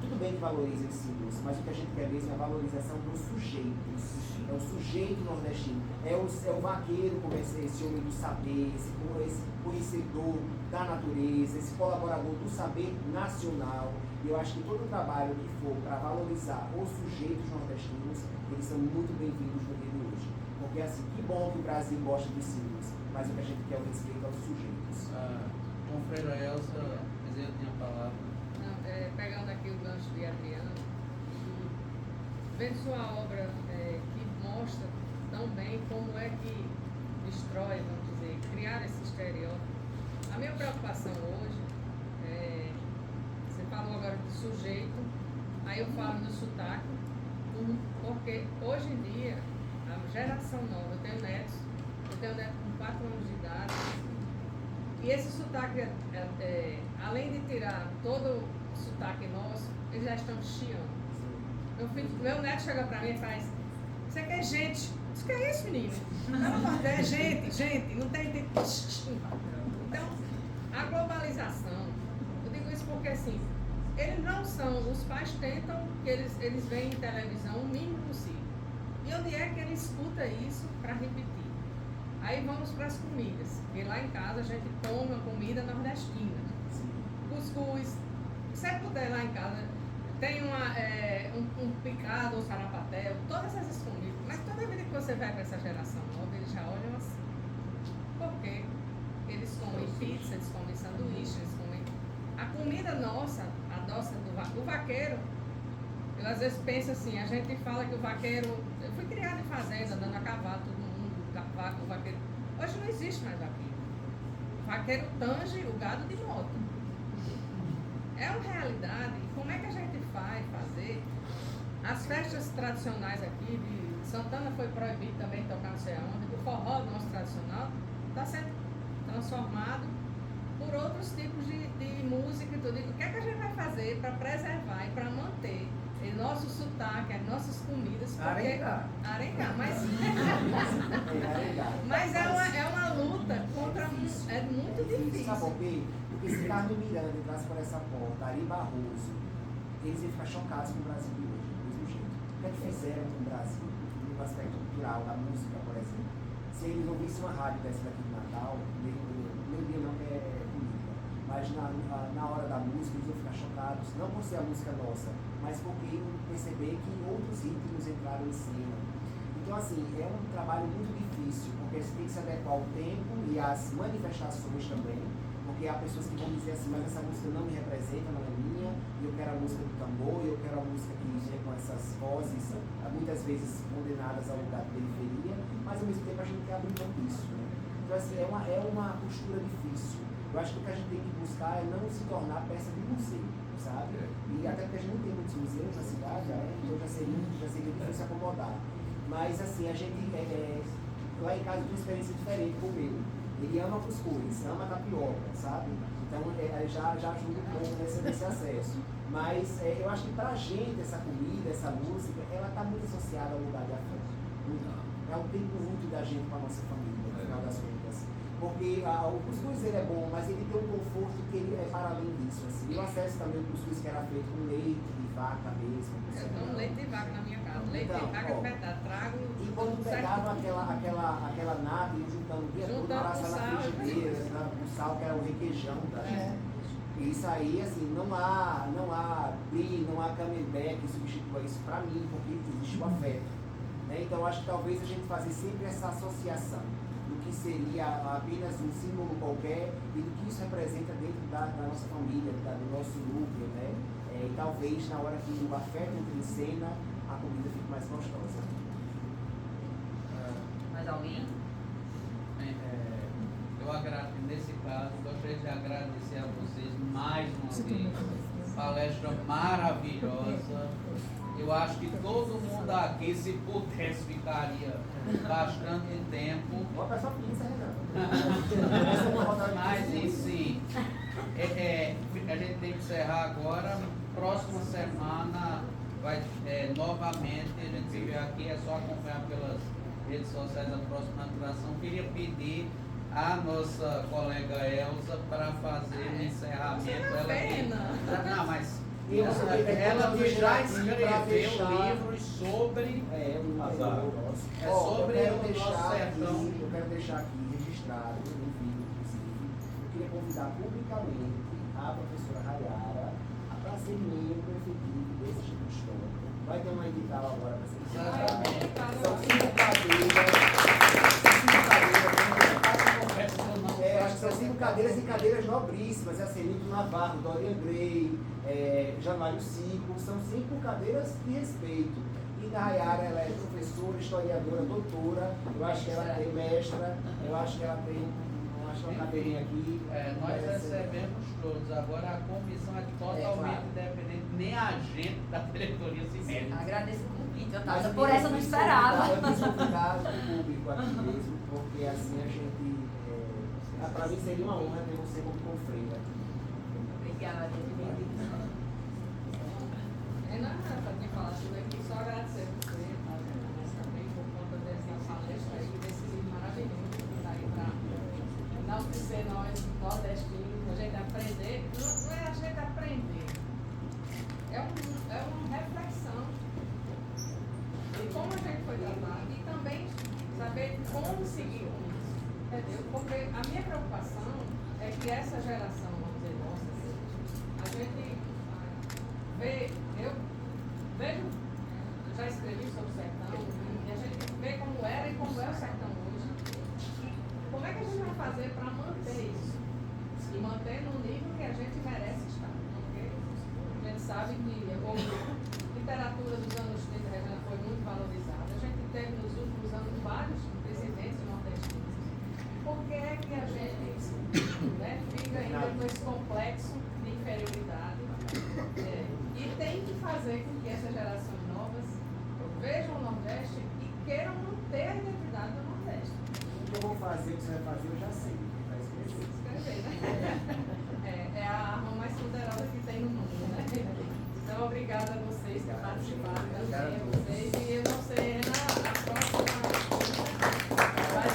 S2: tudo bem que valoriza os símbolos, mas o que a gente quer mesmo é a valorização dos sujeitos. É o sujeito nordestino, é o vaqueiro, como esse homem do saber, esse conhecedor da natureza, esse colaborador do saber nacional. E eu acho que todo o trabalho que for para valorizar os sujeitos nordestinos, eles são muito bem-vindos no dia de hoje. Porque assim, que bom que o Brasil gosta dos símbolos, mas o que a gente quer é o respeito aos sujeitos.
S1: Com Freira Elsa, presidente, tem a palavra.
S8: Pegando aqui o gancho de Adriano, vendo sua obra que mostra tão bem como é que destrói, vamos dizer, criar esse estereótipo. A minha preocupação hoje você falou agora de sujeito, aí eu falo no sotaque, porque hoje em dia, a geração nova, eu tenho neto com 4 anos de idade. E esse sotaque, além de tirar todo o sotaque nosso, eles já estão chiando. Meu neto chega pra mim e faz: "Você quer gente?" Isso que é isso, menino? Não, é gente, não tem. Então, a globalização, eu digo isso porque assim, eles não são, os pais tentam que eles veem em televisão o mínimo possível. E onde é que ele escuta isso para repetir? Aí vamos para as comidas, porque lá em casa a gente come comida nordestina. Cuscuz, se você puder lá em casa, tem um picado, um sarapatel, todas essas comidas. Mas toda vida que você vai para essa geração nova, eles já olham assim. Por quê? Eles comem pizza, eles comem sanduíche, eles comem... A comida nossa, a nossa do vaqueiro, eu às vezes penso assim, a gente fala que o vaqueiro... Eu fui criada em fazenda, andando a cavalo, todo mundo, o vaqueiro... Hoje não existe mais vaqueiro. O vaqueiro tange o gado de moto. É uma realidade. Como é que a gente vai fazer? As festas tradicionais aqui, de Santana foi proibido também tocar não sei aonde, o forró nosso tradicional está sendo transformado por outros tipos de música e tudo. O que é que a gente vai fazer para preservar e para manter o nosso sotaque, as nossas comidas?
S2: Arengar.
S8: Mas é uma luta contra... É muito difícil.
S2: Sabe por quê? Porque se Carlos Miranda entrasse por essa porta, Ari Barroso, eles iam ficar chocados com o Brasil de hoje, do mesmo jeito. O que é que fizeram com o Brasil, no aspecto cultural, da música, por exemplo? Se eles ouvissem uma rádio dessa daqui de Natal, meu dia não é política, mas na hora da música eles iam ficar chocados, não por ser a música nossa, mas porque iam perceber que outros ritmos entraram em cena. Então, assim, é um trabalho muito difícil, porque você tem que se adequar ao tempo e às manifestações também. Porque há pessoas que vão dizer assim, mas essa música não me representa, não é minha, e eu quero a música do tambor, e eu quero a música que vem com essas vozes, muitas vezes condenadas ao lugar de periferia, mas ao mesmo tempo a gente quer abrir mão disso, né? Então assim, é uma postura difícil. Eu acho que o que a gente tem que buscar é não se tornar peça de museu, sabe? E até porque a gente não tem muitos museus na cidade, né? Então já seria difícil acomodar. Mas assim, a gente, lá em casa tem uma experiência diferente com o meu. Ele ama cuscuz, ama tapioca, sabe? Então já ajuda um pouco nesse acesso. Mas eu acho que pra gente essa comida, essa música, ela tá muito associada ao lugar de afeto. É um tempo muito da gente com a nossa família, no final das contas. Porque o cuscuz ele é bom, mas ele tem um conforto que ele é para além disso. Assim. Eu acesso também o cuscuz que era feito com leite de vaca mesmo.
S8: Eu tomo leite de vaca na minha casa. Leite de vaca espetado, trago.
S2: E quando pegava aquela nata e juntando o dia todo, passava na frigideira, com sal, que era o requeijão da gente. E isso aí, assim, não há brie, não há camembert que substitua isso para mim, porque existe o afeto. Né? Então, eu acho que talvez a gente fazer sempre essa associação do que seria apenas um símbolo qualquer e do que isso representa dentro da nossa família, do nosso núcleo, né? E talvez na hora que o afeto entra em cena, a comida fique mais gostosa.
S4: Mais alguém?
S1: Nesse caso, gostaria de agradecer a vocês mais uma vez. Palestra maravilhosa. Eu acho que todo mundo aqui, se pudesse, ficaria bastante tempo.
S2: Uma pessoa pinça, Renan.
S1: Mas, em si, a gente tem que encerrar agora. Próxima semana, novamente, a gente se vê aqui. É só acompanhar pelas redes sociais a próxima atração. Queria pedir a nossa colega Elza para fazer o encerramento. Não, mas ela já escreveu livros sobre sobre o nosso sertão.
S2: Eu quero deixar aqui registrado no vídeo, inclusive. Eu queria convidar publicamente a professora Rayara para ser membro efetivo desse Instituto Histórico. Vai ter uma edital agora para ser editada. São 5 cadeiras. Acho que são 5 cadeiras e cadeiras nobríssimas. É assim, Lito Navarro, Dorian Gray, Januário Cico. São 5 cadeiras de respeito. E da Rayara, ela é professora, historiadora, doutora. Eu acho que ela tem mestra. Eu acho que ela tem uma cadeirinha aqui.
S1: Nós recebemos todos. Agora a comissão é totalmente independente. Nem nem a gente da diretoria se mete.
S4: Agradeço o convite,
S2: Mas
S4: Otávio. Por essa eu não esperava.
S2: Eu quis convidar o público aqui mesmo, porque assim a gente. Para mim seria uma honra ter você como confreira.
S4: Obrigada.
S8: Renata, para te falar tudo aqui, só agradecer a você, mas também por conta dessa palestra aí, desse livro maravilhoso que está aí para enaltecer nós, nordestinos, a gente aprender. Não é a gente aprender, é uma reflexão de como a gente foi tratado e também saber como seguir com isso, entendeu? Porque a minha preocupação é que essa geração, vamos dizer, nossa, a gente vê, eu vejo, já escrevi sobre o sertão, e a gente vê como era e como é o sertão hoje. E como é que a gente vai fazer para manter isso? E manter no nível que a gente merece estar. Porque a gente sabe que a literatura dos anos 30 foi muito valorizada. A gente teve nos últimos anos vários presidentes nordestinos. Por que é que a gente fica ainda com esse complexo de inferioridade? E tem que fazer com que essas gerações novas vejam o Nordeste e queiram manter a identidade do Nordeste.
S2: O que eu vou fazer, o que você vai fazer, eu já sei. Vai escrever.
S8: Escrever, né? É a arma mais poderosa que tem no mundo, né? Então, obrigada a vocês que participaram também, a vocês.